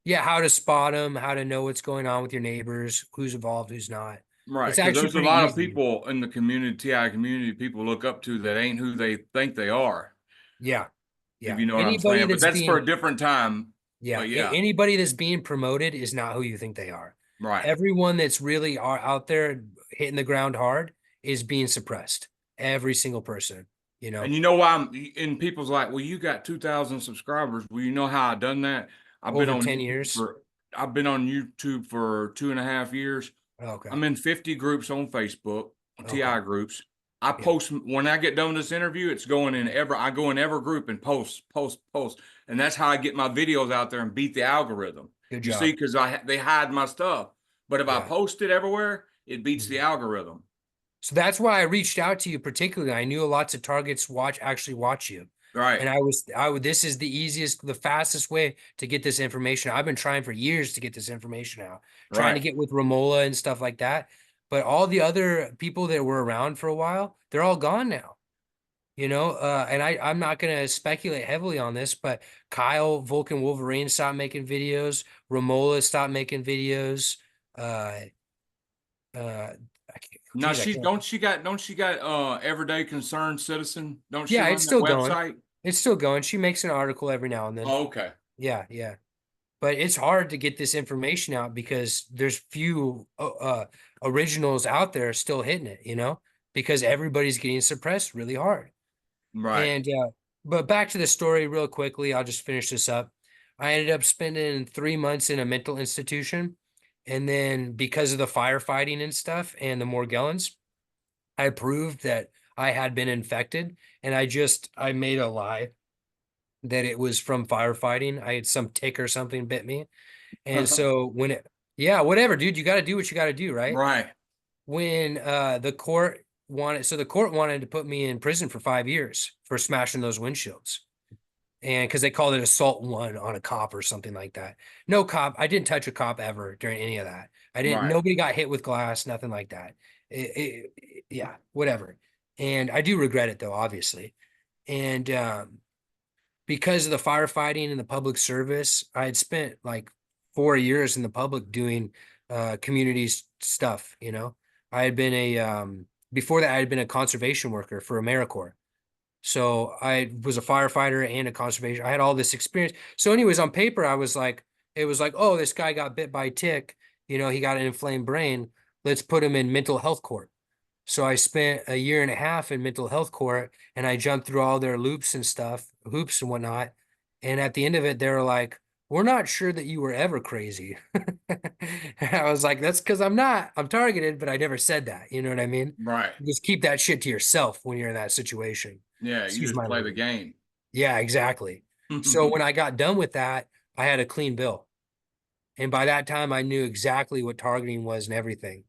yeah, how to spot them, how to know what's going on with your neighbors, who's involved, who's not. Right. It's Because actually there's a pretty lot of easy. people in the community, TI community, people look up to that ain't who they think they are, Yeah, if yeah. you know what I'm Anybody saying. But that's that's for being a different time. Yeah, But yeah, anybody that's being promoted is not who you think they are. right. Everyone that's really are out there hitting the ground hard is being suppressed. Every single person, you know, And you know why and people's like, well, you got 2,000 subscribers. Well, you know how I done that? I've been over on 10 YouTube years. for I've been on YouTube for 2.5 years. Okay. I'm in 50 groups on Facebook, Okay. TI groups. I Yeah. post when I get done with this interview, it's going in I go in every group and post. And that's how I get my videos out there and beat the algorithm. Good You see, job. because they hide my stuff. But if I Yeah. post it everywhere, it beats the Mhm. algorithm. So that's why I reached out to you particularly. I knew lots of targets actually watch you. Right. And this is the easiest, the fastest way to get this information. I've been trying for years to get this information out, trying to Right. get with Romola and stuff like that. But all the other people that were around for a while, they're all gone now, and I'm not going to speculate heavily on this, but Kyle Vulcan Wolverine stopped making videos. Romola stopped making videos. Uh, Now geez, I she can't. don't she got everyday concerned citizen? Don't she Yeah, it's run that still going. website? It's still going. She makes an article every now and then. Oh, okay. Yeah, yeah. But it's hard to get this information out because there's few originals out there still hitting it, because everybody's getting suppressed really hard. Right. And but back to the story real quickly, I'll just finish this up. I ended up spending 3 months in a mental institution, and then because of the firefighting and stuff and the Morgellons, I proved that I had been infected, and I made a lie that it was from firefighting. I had some tick or something bit me. And so yeah, whatever, dude, you got to do what you got to do, right? Right. When the court wanted to put me in prison for 5 years for smashing those windshields. And because they called it assault one on a cop or something like that. No cop, I didn't touch a cop ever during any of that. Right. Nobody got hit with glass, nothing like that. Yeah, whatever. And I do regret it though, obviously. And because of the firefighting and the public service, I had spent like 4 years in the public doing community stuff, I had been before that I had been a conservation worker for AmeriCorps. So I was a firefighter and a conservation. I had all this experience. So anyways, on paper, it was like, oh, this guy got bit by a tick, he got an inflamed brain. Let's put him in mental health court. So I spent a year and a half in mental health court and I jumped through all their loops and stuff, hoops and whatnot. And at the end of it, they were like, we're not sure that you were ever crazy. And I was like, that's because I'm not. I'm targeted, but I never said that. You know what I mean? Right. Just keep that shit to yourself when you're in that situation. Yeah, you Excuse just my play the language. game. Yeah, exactly. So when I got done with that, I had a clean bill. And by that time, I knew exactly what targeting was and everything.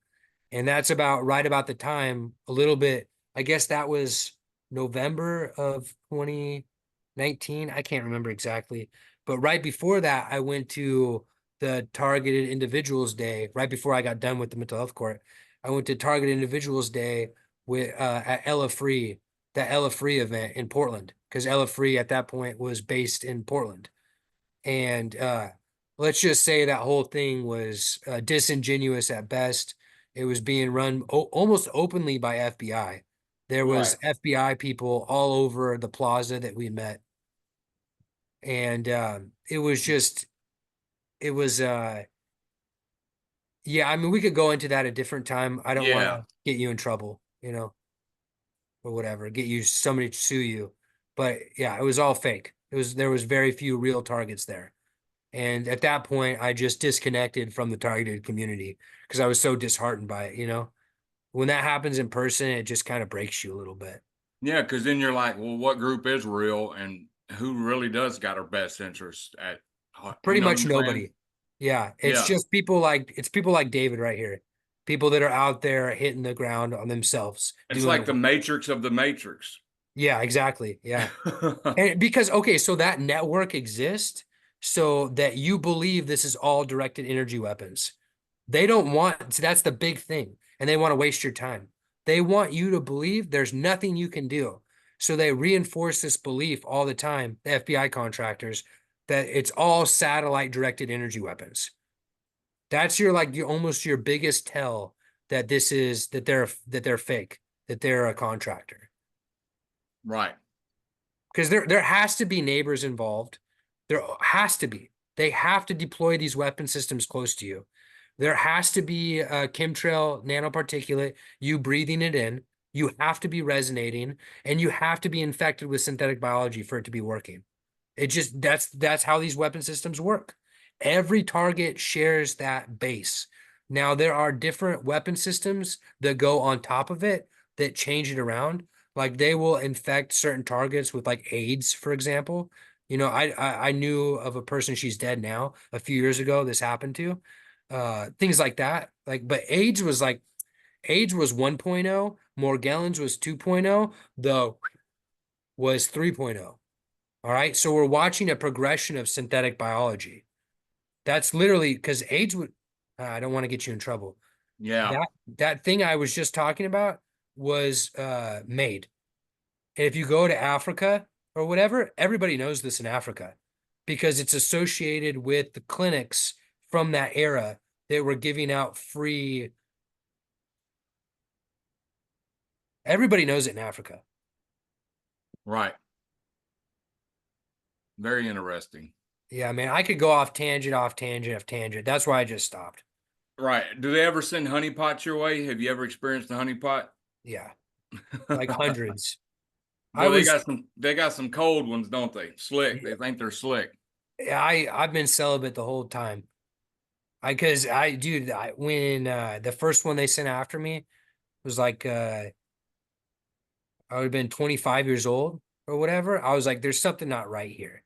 And that's about right about the time, a little bit. I guess that was November of 2019. I can't remember exactly. But right before that, I went to the Targeted Individuals Day, right before I got done with the mental health court. I went to Targeted Individuals Day with at Ella Free, that Ella Free event in Portland, because Ella Free at that point was based in Portland. And let's just say that whole thing was disingenuous at best. It was being run almost openly by FBI. There was Right. FBI people all over the plaza that we met. And it was just, it was, yeah, I mean, we could go into that a different time. I don't want Yeah. to get you in trouble, or whatever, get you somebody to sue you. But yeah, it was all fake. There was very few real targets there. And at that point, I just disconnected from the targeted community because I was so disheartened by it. When that happens in person, it just kind of breaks you a little bit. Yeah, because then you're like, well, what group is real and who really does got our best interest at you Pretty know what much I'm saying? nobody. Yeah, Yeah. it's people like David right here. People that are out there hitting the ground on themselves, It's doing the like the work. matrix of the matrix. Yeah, exactly. Yeah. And because okay, so that network exists so that you believe this is all directed energy weapons. They don't want, so that's the big thing. And they want to waste your time. They want you to believe there's nothing you can do. So they reinforce this belief all the time, the FBI contractors, that it's all satellite directed energy weapons. That's your like your almost your biggest tell that this is that they're fake, that they're a contractor. Right. Because there has to be neighbors involved. There has to be. They have to deploy these weapon systems close to you. There has to be a chemtrail nanoparticulate, you breathing it in. You have to be resonating, and you have to be infected with synthetic biology for it to be working. It just that's how these weapon systems work. Every target shares that base. Now there are different weapon systems that go on top of it that change it around. Like they will infect certain targets with like AIDS, for example. I knew of a person, she's dead now, a few years ago this happened to. Things like that. Like, but AIDS was 1.0, Morgellons was 2.0, the was 3.0. All right. So we're watching a progression of synthetic biology. That's literally because AIDS would, I don't want to get you in trouble. Yeah. That thing I was just talking about was made. And if you go to Africa or whatever, everybody knows this in Africa because it's associated with the clinics from that era that were giving out free. Everybody knows it in Africa. Right. Very interesting. Yeah, man, I could go off tangent, off tangent, off tangent. That's why I just stopped. Right. Do they ever send honeypots your way? Have you ever experienced a honeypot? Yeah, like hundreds. I Boy, was, they got some cold ones, don't they? Slick. They think they're slick. I've been celibate the whole time. Dude, when the first one they sent after me was like I would have been 25 years old or whatever. I was like, there's something not right here.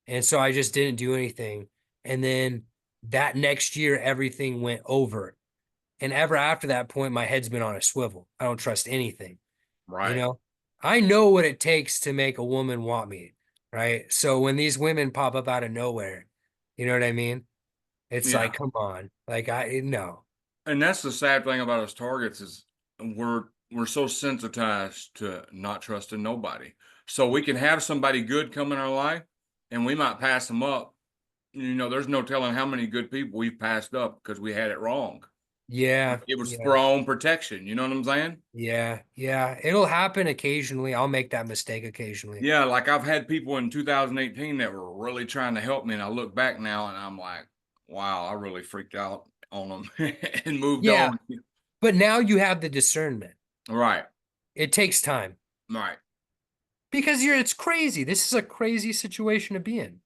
And so I just didn't do anything. And then that next year, everything went over. And ever after that point, my head's been on a swivel. I don't trust anything, you Right. know? I know what it takes to make a woman want me, right? So when these women pop up out of nowhere, you know what I mean? It's like, Yeah. come on. Like no. And that's the sad thing about us targets is we're so sensitized to not trusting nobody. So we can have somebody good come in our life and we might pass them up. There's no telling how many good people we've passed up because we had it wrong. Yeah, It was yeah, for our own protection. You know what I'm saying? yeah, yeah. It'll happen occasionally. I'll make that mistake occasionally. Yeah, like I've had people in 2018 that were really trying to help me, and I look back now and I'm like, wow, I really freaked out on them and moved Yeah, on. but now you have the discernment. Right. It takes time Right. because it's crazy. This is a crazy situation to be in.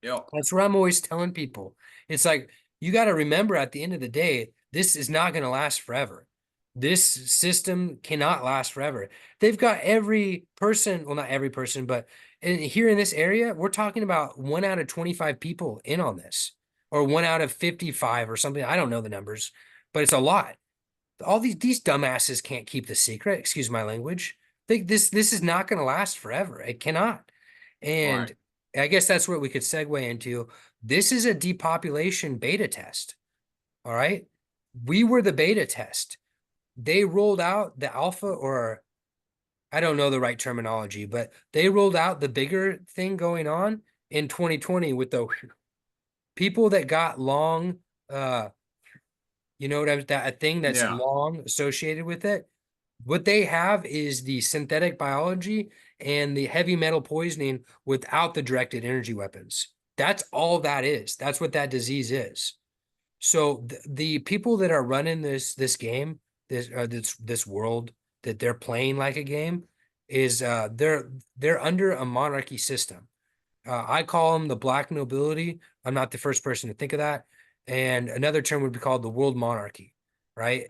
Yep. That's what I'm always telling people. It's like, you got to remember at the end of the day, this is not going to last forever. This system cannot last forever. They've got every person, well, not every person, but here in this area, we're talking about 1 out of 25 people in on this, or 1 out of 55 or something. I don't know the numbers, but it's a lot. All these dumbasses can't keep the secret. Excuse my language. This is not going to last forever. It cannot. Right. And I guess that's what we could segue into. This is a depopulation beta test. All right. We were the beta test. They rolled out the alpha, or I don't know the right terminology, but they rolled out the bigger thing going on in 2020 with the people that got long, you know what I'm, that a thing that's Yeah. long associated with it. What they have is the synthetic biology and the heavy metal poisoning without the directed energy weapons. That's all that is. That's what that disease is. So the people that are running this game, this world that they're playing like a game, is they're under a monarchy system. I call them the black nobility. I'm not the first person to think of that. And another term would be called the world monarchy, right?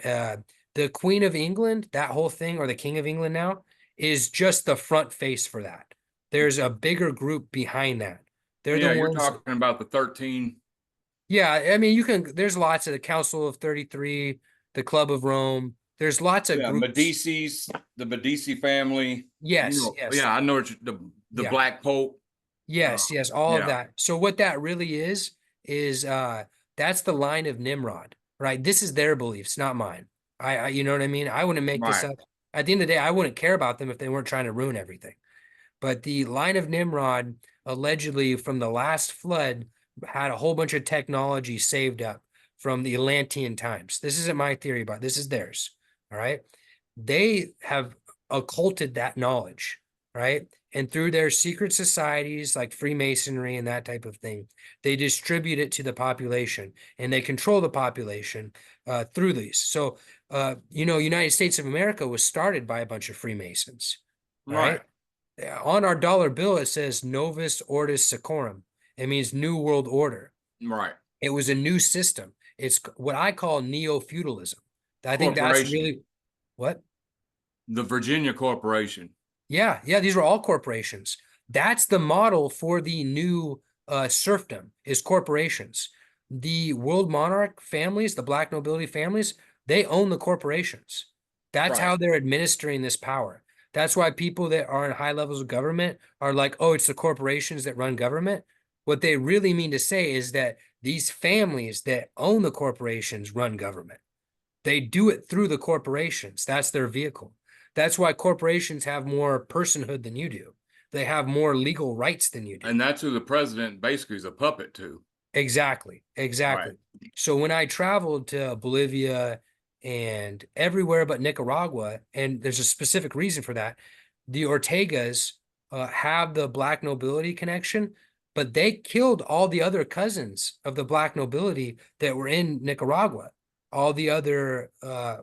The Queen of England, that whole thing, or the King of England now, is just the front face for that. There's a bigger group behind that. They're the Yeah. You're ones. talking about the 13. Yeah, I mean, you can. There's lots of the Council of 33, the Club of Rome. There's lots of Yeah. groups. Medicis, the Medici family. Yes, yes, Yeah. I know it's the yeah. Black Pope. Uh, Yes, yes, all of yeah. that. So what that really is that's the line of Nimrod, right? This is their beliefs, not mine. You know what I mean? I wouldn't make this Right. up. At the end of the day, I wouldn't care about them if they weren't trying to ruin everything. But the line of Nimrod, allegedly from the last flood, had a whole bunch of technology saved up from the Atlantean times. This isn't my theory, but this is theirs. All right. They have occulted that knowledge, right? And through their secret societies like Freemasonry and that type of thing, they distribute it to the population and they control the population through these. So, United States of America was started by a bunch of Freemasons. All right. Right. On our dollar bill, it says Novus Ordo Seclorum. It means New World Order. Right. It was a new system. It's what I call neo-feudalism. I think that's Corporation. really what? The Virginia Corporation. Yeah, yeah, these were all corporations. That's the model for the new serfdom is corporations. The world monarch families, the black nobility families, they own the corporations. That's Right. how they're administering this power. That's why people that are in high levels of government are like, oh, it's the corporations that run government. What they really mean to say is that these families that own the corporations run government. They do it through the corporations. That's their vehicle. That's why corporations have more personhood than you do. They have more legal rights than you do. And that's who the president basically is a puppet to. Exactly. Right. Exactly. So when I traveled to Bolivia and everywhere but Nicaragua, and there's a specific reason for that, the Ortegas have the black nobility connection, but they killed all the other cousins of the black nobility that were in Nicaragua, all the other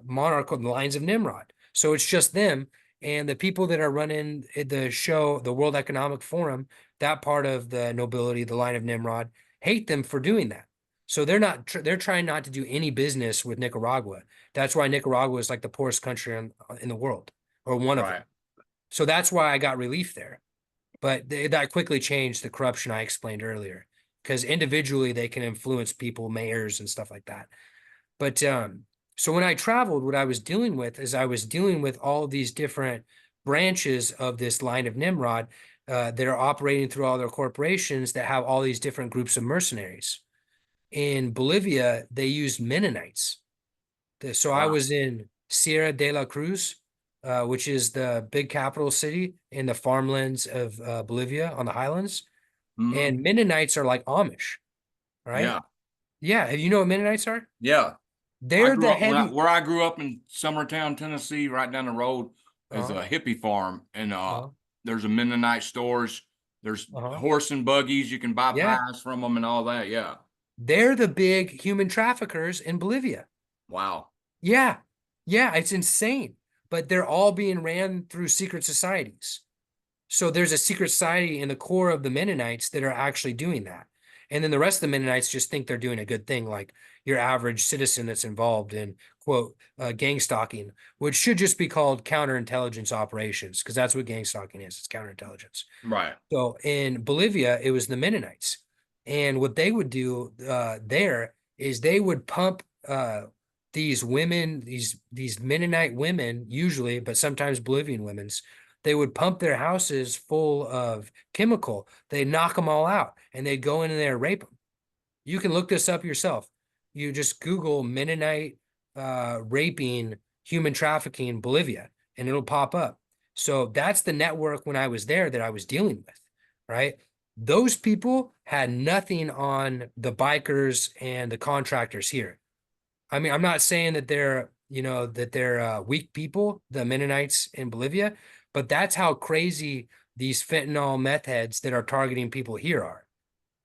monarchical lines of Nimrod. So it's just them. And the people that are running the show, the World Economic Forum, that part of the nobility, the line of Nimrod, hate them for doing that. So they're trying not to do any business with Nicaragua. That's why Nicaragua is like the poorest country in the world, or one of them. Right. So that's why I got relief there. But that quickly changed the corruption I explained earlier, because individually they can influence people, mayors and stuff like that. But so when I traveled, what I was dealing with is I was dealing with all these different branches of this line of Nimrod that are operating through all their corporations that have all these different groups of mercenaries. In Bolivia, they used Mennonites. So I Wow. was in Sierra de la Cruz, which is the big capital city in the farmlands of Bolivia on the highlands. Hmm. And Mennonites are like Amish, right? Yeah. Yeah. Have you know what Mennonites are? Yeah. I They're grew the up heavy. where I grew up in Summertown, Tennessee, right down the road is Uh-huh, a hippie farm. And uh-huh, there's a Mennonite stores. There's uh-huh. horse and buggies. You can buy Yeah. pies from them and all that. Yeah. They're the big human traffickers in Bolivia. Wow. Yeah. Yeah. It's insane. but they're all being ran through secret societies. So there's a secret society in the core of the Mennonites that are actually doing that. And then the rest of the Mennonites just think they're doing a good thing, like your average citizen that's involved in, quote, gang stalking, which should just be called counterintelligence operations, because that's what gang stalking is. It's counterintelligence. Right. So in Bolivia, it was the Mennonites. And what they would do there is they would pump these women, these Mennonite women, usually, but sometimes Bolivian women's, they would pump their houses full of chemical. They'd knock them all out and they'd go in there and rape them. You can look this up yourself. You just Google Mennonite raping, human trafficking Bolivia, and it'll pop up. So that's the network when I was there that I was dealing with, right? Those people had nothing on the bikers and the contractors here. I mean, I'm not saying that they're, that they're weak people, the Mennonites in Bolivia, but that's how crazy these fentanyl meth heads that are targeting people here are.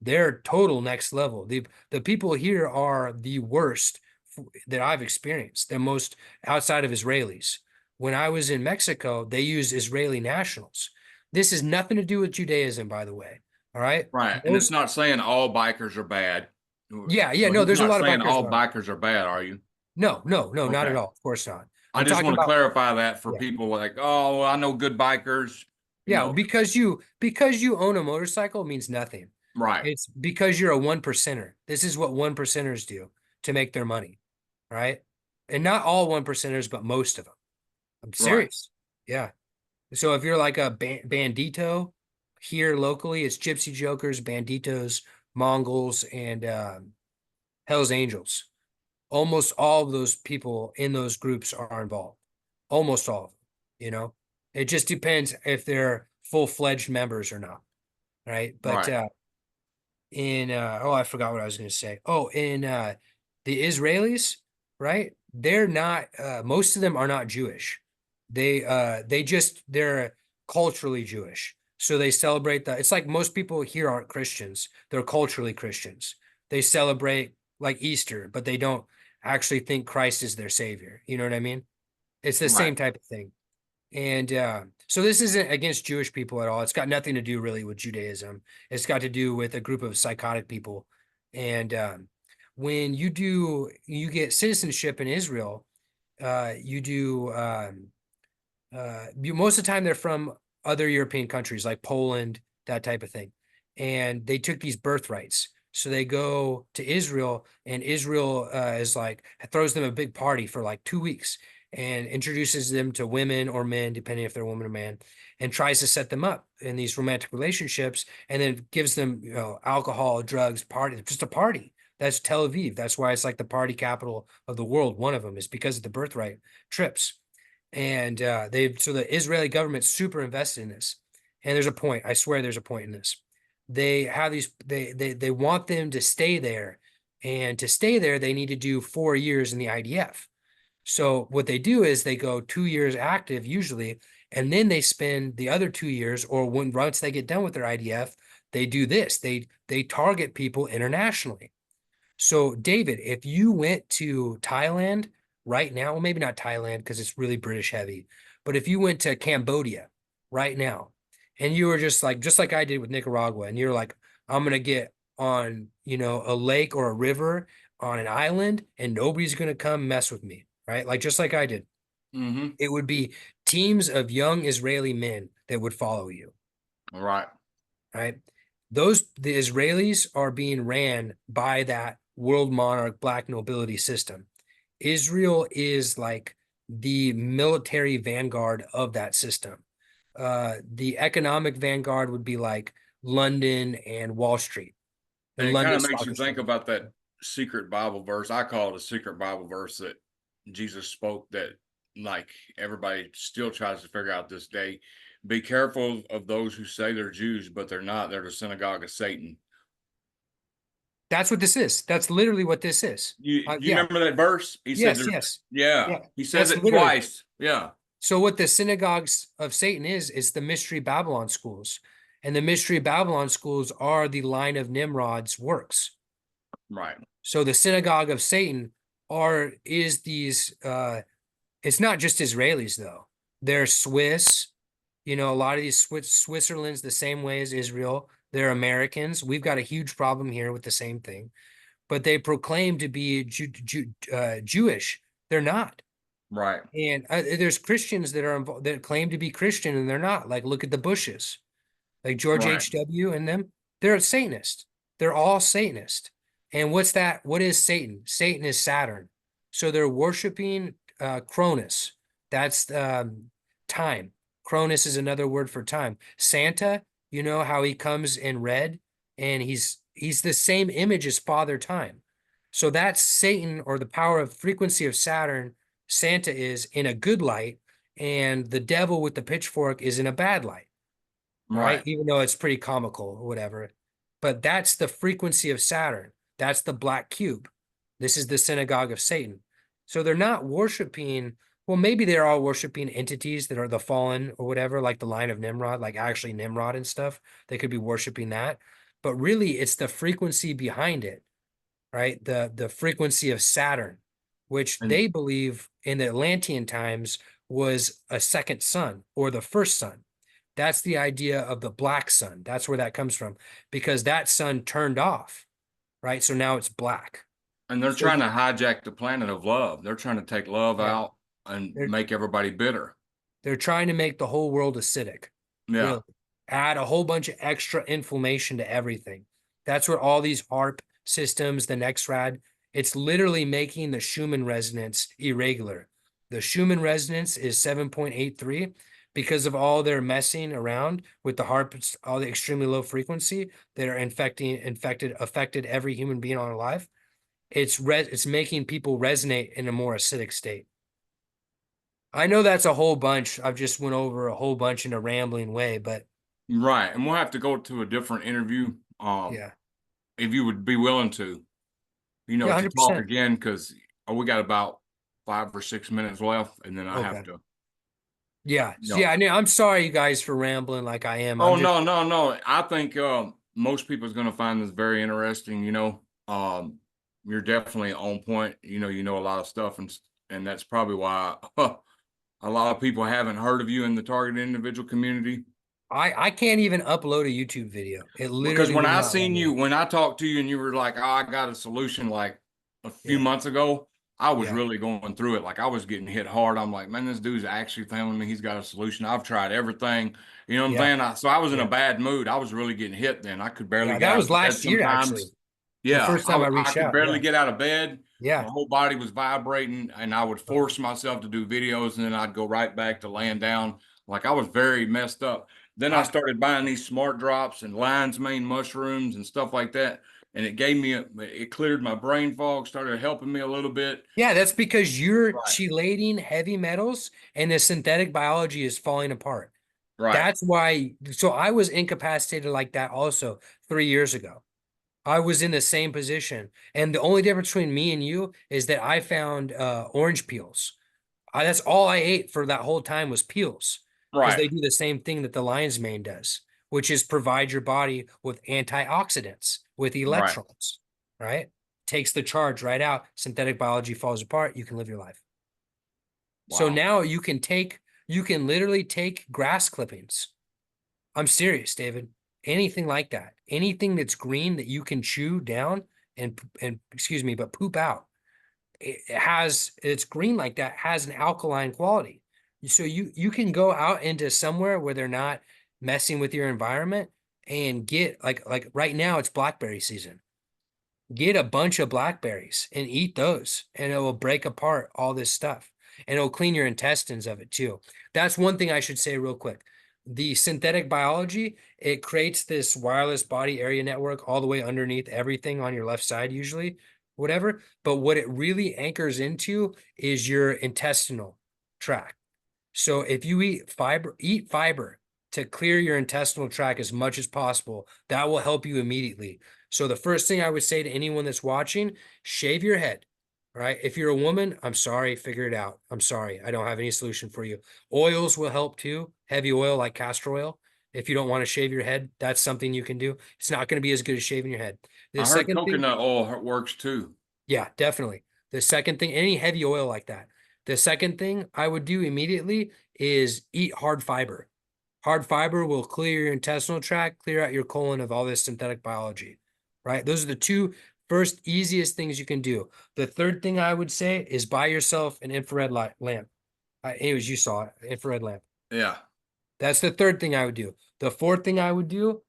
They're total next level. The people here are the worst that I've experienced. They're most outside of Israelis. When I was in Mexico, they used Israeli nationals. This has nothing to do with Judaism, by the way. All right. Right. And it's not saying all bikers are bad. Yeah. Well, No, he's there's a not lot of saying bikers all that are. bikers are bad, are you? No, not at Okay. all. Of course not. I I'm just talking want to about, clarify that for yeah. people like, oh, I know good bikers. Yeah, No, because you own a motorcycle means nothing. right, It's because you're a one percenter. This is what one percenters do to make their money, right? And not all one percenters, but most of them. I'm right, serious. Yeah. So if you're like a bandito here locally, it's Gypsy Jokers, Banditos, Mongols, and Hell's Angels. Almost all of those people in those groups are involved. Almost all of them. It just depends if they're full-fledged members or not, right? But right, I forgot what I was going to say. Oh, in the Israelis, right? They're not most of them are not Jewish. They're culturally Jewish. So they celebrate it's like most people here aren't Christians. They're culturally Christians. They celebrate like Easter, but they don't actually think Christ is their savior. You know what I mean? It's the right, same type of thing. And so this isn't against Jewish people at all. It's got nothing to do really with Judaism. It's got to do with a group of psychotic people. And when you get citizenship in Israel, you do, most of the time they're from other European countries like Poland, that type of thing. And they took these birthrights. So they go to Israel, and Israel is like, throws them a big party for like 2 weeks and introduces them to women or men, depending if they're a woman or man, and tries to set them up in these romantic relationships, and then gives them, alcohol, drugs, party, just a party. That's Tel Aviv. That's why it's like the party capital of the world. One of them is because of the birthright trips. And so the Israeli government's super invested in this. And there's a point. I swear there's a point in this. They have these, they want them to stay there. And to stay there, they need to do 4 years in the IDF. So what they do is they go 2 years active usually, and then they spend the other 2 years, or once they get done with their IDF, they do this. They target people internationally. So, David, if you went to Thailand right now, well, maybe not Thailand because it's really British heavy, but if you went to Cambodia right now and you were just like I did with Nicaragua, and you're like, I'm gonna get on, a lake or a river on an island and nobody's gonna come mess with me, right? Like just like I did. mm-hmm, It would be teams of young Israeli men that would follow you, right, right? The Israelis are being ran by that world monarch black nobility system. Israel is like the military vanguard of that system. The economic vanguard would be like London and Wall Street, the and it kind London of makes Stock you think Exchange. about that secret Bible verse. I call it a secret Bible verse that Jesus spoke that like everybody still tries to figure out this day. Be careful of those who say they're Jews, but they're not. They're the synagogue of Satan. That's what this is. That's literally what this is. You Yeah. remember that verse? He said Yes. there's Yes. yeah. Yeah. He says That's it literally. twice. Yeah. So what the synagogues of Satan is the mystery Babylon schools. And the mystery Babylon schools are the line of Nimrod's works. Right. So the synagogue of Satan is these It's not just Israelis though. They're Swiss. You know, a lot of these Switzerland's the same way as Israel. They're Americans. We've got a huge problem here with the same thing, but they proclaim to be Jewish. They're not. Right. And there's Christians that are involved that claim to be Christian and they're not. Like, look at the Bushes, like George Right. H.W. and them. They're Satanist. They're all Satanist. And what's that? What is Satan? Satan is Saturn. So they're worshiping Cronus. That's time. Cronus is another word for time. Santa, you know how he comes in red, and he's the same image as Father Time. So that's Satan, or the power of frequency of Saturn. Santa is in a good light, and the devil with the pitchfork is in a bad light, right? Right. Even though it's pretty comical or whatever. But that's the frequency of Saturn. That's the black cube. This is the synagogue of Satan. So they're not worshiping, well, maybe they're all worshiping entities that are the fallen or whatever, like the line of Nimrod, like actually Nimrod and stuff. They could be worshiping that. But really, it's the frequency behind it, right? The frequency of Saturn, which And they believe in the Atlantean times was a second sun or the first sun. That's the idea of the black sun. That's where that comes from, because that sun turned off, right? So now it's black. and they're So trying to hijack the planet of love. They're trying to take love yeah, out and they're make everybody bitter. they're trying to make the whole world acidic, Yeah. really. Add a whole bunch of extra inflammation to everything. That's what all these ARP systems, the NexRad, it's literally making the Schumann resonance irregular. The Schumann resonance is 7.83 because of all their messing around with the HARP, all the extremely low frequency that are affected every human being on alive. It's making people resonate in a more acidic state. I know that's a whole bunch. I've just went over a whole bunch in a rambling way, but Right. And we'll have to go to a different interview. yeah. If you would be willing to, Yeah, to talk 100%. again, because we got about 5 or 6 minutes left, and then I have Okay. to, Yeah. you know. Yeah, I know. I'm sorry you guys for rambling like I am. I'm Oh just no, no, no. I think most people is going to find this very interesting. You're definitely on point. You know a lot of stuff, and that's probably why a lot of people haven't heard of you in the targeted individual community. I can't even upload a YouTube video. It Because literally when will I not let seen me. you, when I talked to you, and you were like, "Oh, I got a solution," like a few Yeah. months ago, I was Yeah. really going through it. Like I was getting hit hard. I'm like, man, this dude's actually telling me he's got a solution. I've tried everything. You know what I'm Yeah. saying? So I was in a Yeah. bad mood. I was really getting hit then. I could barely Yeah. get That out was of bed last year, actually. sometimes. The Yeah, first time I I reached could out. barely Yeah. get out of bed. My Yeah. whole body was vibrating, and I would force myself to do videos, and then I'd go right back to laying down. Like I was very messed up. Then I I started buying these smart drops and lion's mane mushrooms and stuff like that. And it gave me, it cleared my brain fog, started helping me a little bit. Yeah, that's because you're Right. chelating heavy metals and the synthetic biology is falling apart. Right. That's why. So I was incapacitated like that also 3 years ago. I was in the same position. And the only difference between me and you is that I found orange peels. That's all I ate for that whole time was peels because Right. they do the same thing that the lion's mane does, which is provide your body with antioxidants, with Right. electrons, right? Takes the charge right out. Synthetic biology falls apart. You can live your life. So Wow. now you can literally take grass clippings. I'm serious, David. Anything like that, anything that's green that you can chew down and excuse me, but poop out. It's green like that, has an alkaline quality. So you can go out into somewhere where they're not messing with your environment and get like right now it's blackberry season. Get a bunch of blackberries and eat those, and it will break apart all this stuff. And it'll clean your intestines of it too. That's one thing I should say real quick. The synthetic biology, it creates this wireless body area network all the way underneath everything on your left side, usually, whatever. But what it really anchors into is your intestinal tract. So if you eat fiber to clear your intestinal tract as much as possible, that will help you immediately. So the first thing I would say to anyone that's watching, shave your head. Right? If you're a woman, I'm sorry, figure it out. I'm sorry. I don't have any solution for you. Oils will help too. Heavy oil like castor oil. If you don't want to shave your head, that's something you can do. It's not going to be as good as shaving your head. The I heard second thing, coconut oil works too. yeah, definitely. The second thing, any heavy oil like that. The second thing I would do immediately is eat hard fiber. Hard fiber will clear your intestinal tract, clear out your colon of all this synthetic biology, right? Those are the two first easiest things you can do. The third thing I would say is buy yourself an infrared light lamp. Anyways, you saw it, infrared lamp. Yeah. That's the third thing I would do. The fourth thing I would do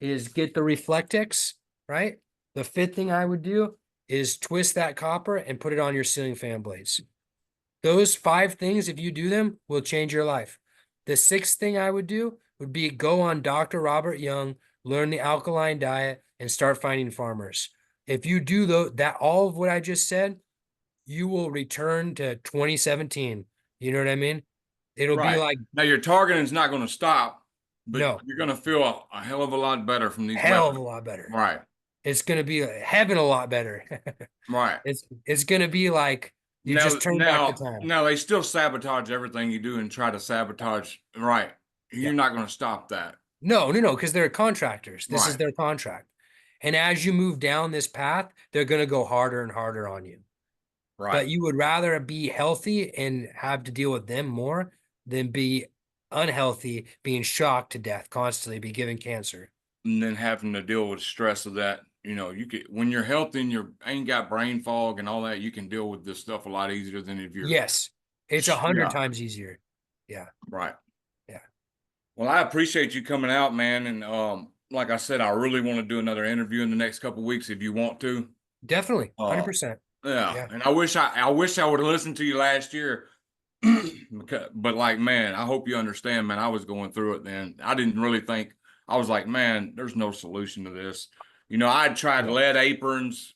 is get the Reflectix, right? The fifth thing I would do is twist that copper and put it on your ceiling fan blades. Those 5 things, if you do them, will change your life. The sixth thing I would do would be go on Dr. Robert Young, learn the alkaline diet, and start finding farmers. If you do that, all of what I just said, you will return to 2017. You know what I mean? It'll be Right. like, Now your targeting is not going to stop, but no, you're going to feel a hell of a lot better from these hell of weapons. a lot better. Right. It's gonna be heaven a lot better. Right. It's gonna be like you Now, just turn back the now, time. now they still sabotage everything you do and try to sabotage. Right. Yeah. You're not going to stop that. No, because they're contractors. This is Right. their contract. And as you move down this path, they're gonna go harder and harder on you. Right. But you would rather be healthy and have to deal with them more than be unhealthy, being shocked to death constantly, be given cancer. And then having to deal with stress of that. You could, when you're healthy and you ain't got brain fog and all that, you can deal with this stuff a lot easier than if you're, Yes, it's a hundred yeah, times easier. Yeah, right. yeah, Well, I appreciate you coming out, man. And like I said, I really want to do another interview in the next couple of weeks if you want to. definitely, Uh, 100%. yeah. Yeah. And I wish I would have listened to you last year. But like, man, I hope you understand, man. I was going through it then. I didn't really think. I was like, man, there's no solution to this. I'd tried Yeah. lead aprons,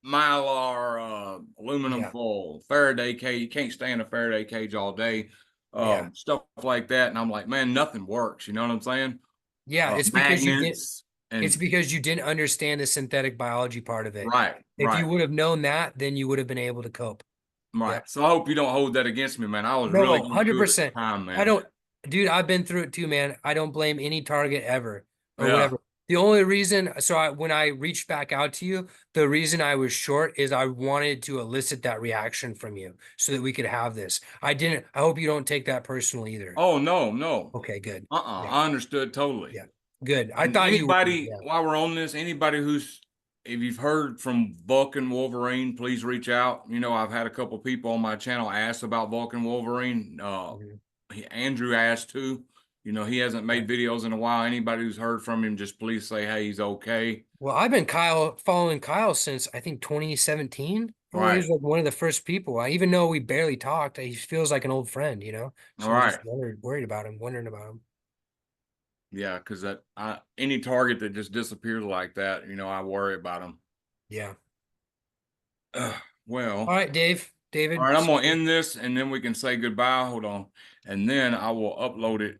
mylar, aluminum Yeah. foil, Faraday cage. You can't stay in a Faraday cage all day. Yeah. Stuff like that. And I'm like, man, nothing works. You know what I'm saying? Yeah. Magnets It's and because you didn't understand the synthetic biology part of it. right, If you right, would have known that, then you would have been able to cope. right. Yep. So I hope you don't hold that against me, man. I was really No, going through it at the 100%. time, I man. don't, dude, I've been through it too, man. I don't blame any target ever or Yeah. whatever. The only reason, when I reached back out to you, the reason I was short is I wanted to elicit that reaction from you so that we could have this. I didn't, I hope you don't take that personally either. Oh no, no. Okay, good. Yeah. I understood totally. Yeah. Good. I And thought you would. anybody, Yeah. while we're on this, anybody if you've heard from Vulcan Wolverine, please reach out. I've had a couple people on my channel ask about Vulcan Wolverine. Mhm. Andrew asked too. He hasn't made videos in a while. Anybody who's heard from him, just please say, hey, he's okay. Well, I've been following Kyle since I think 2017. Oh, he Right. was like one of the first people. Even though we barely talked, he feels like an old friend, All So I'm just right. worried about him, wondering about him. Yeah, because any target that just disappears like that, I worry about him. Yeah. Well, All right, all David. right, I'm gonna So end this and then we can say goodbye. Hold on. And then I will upload it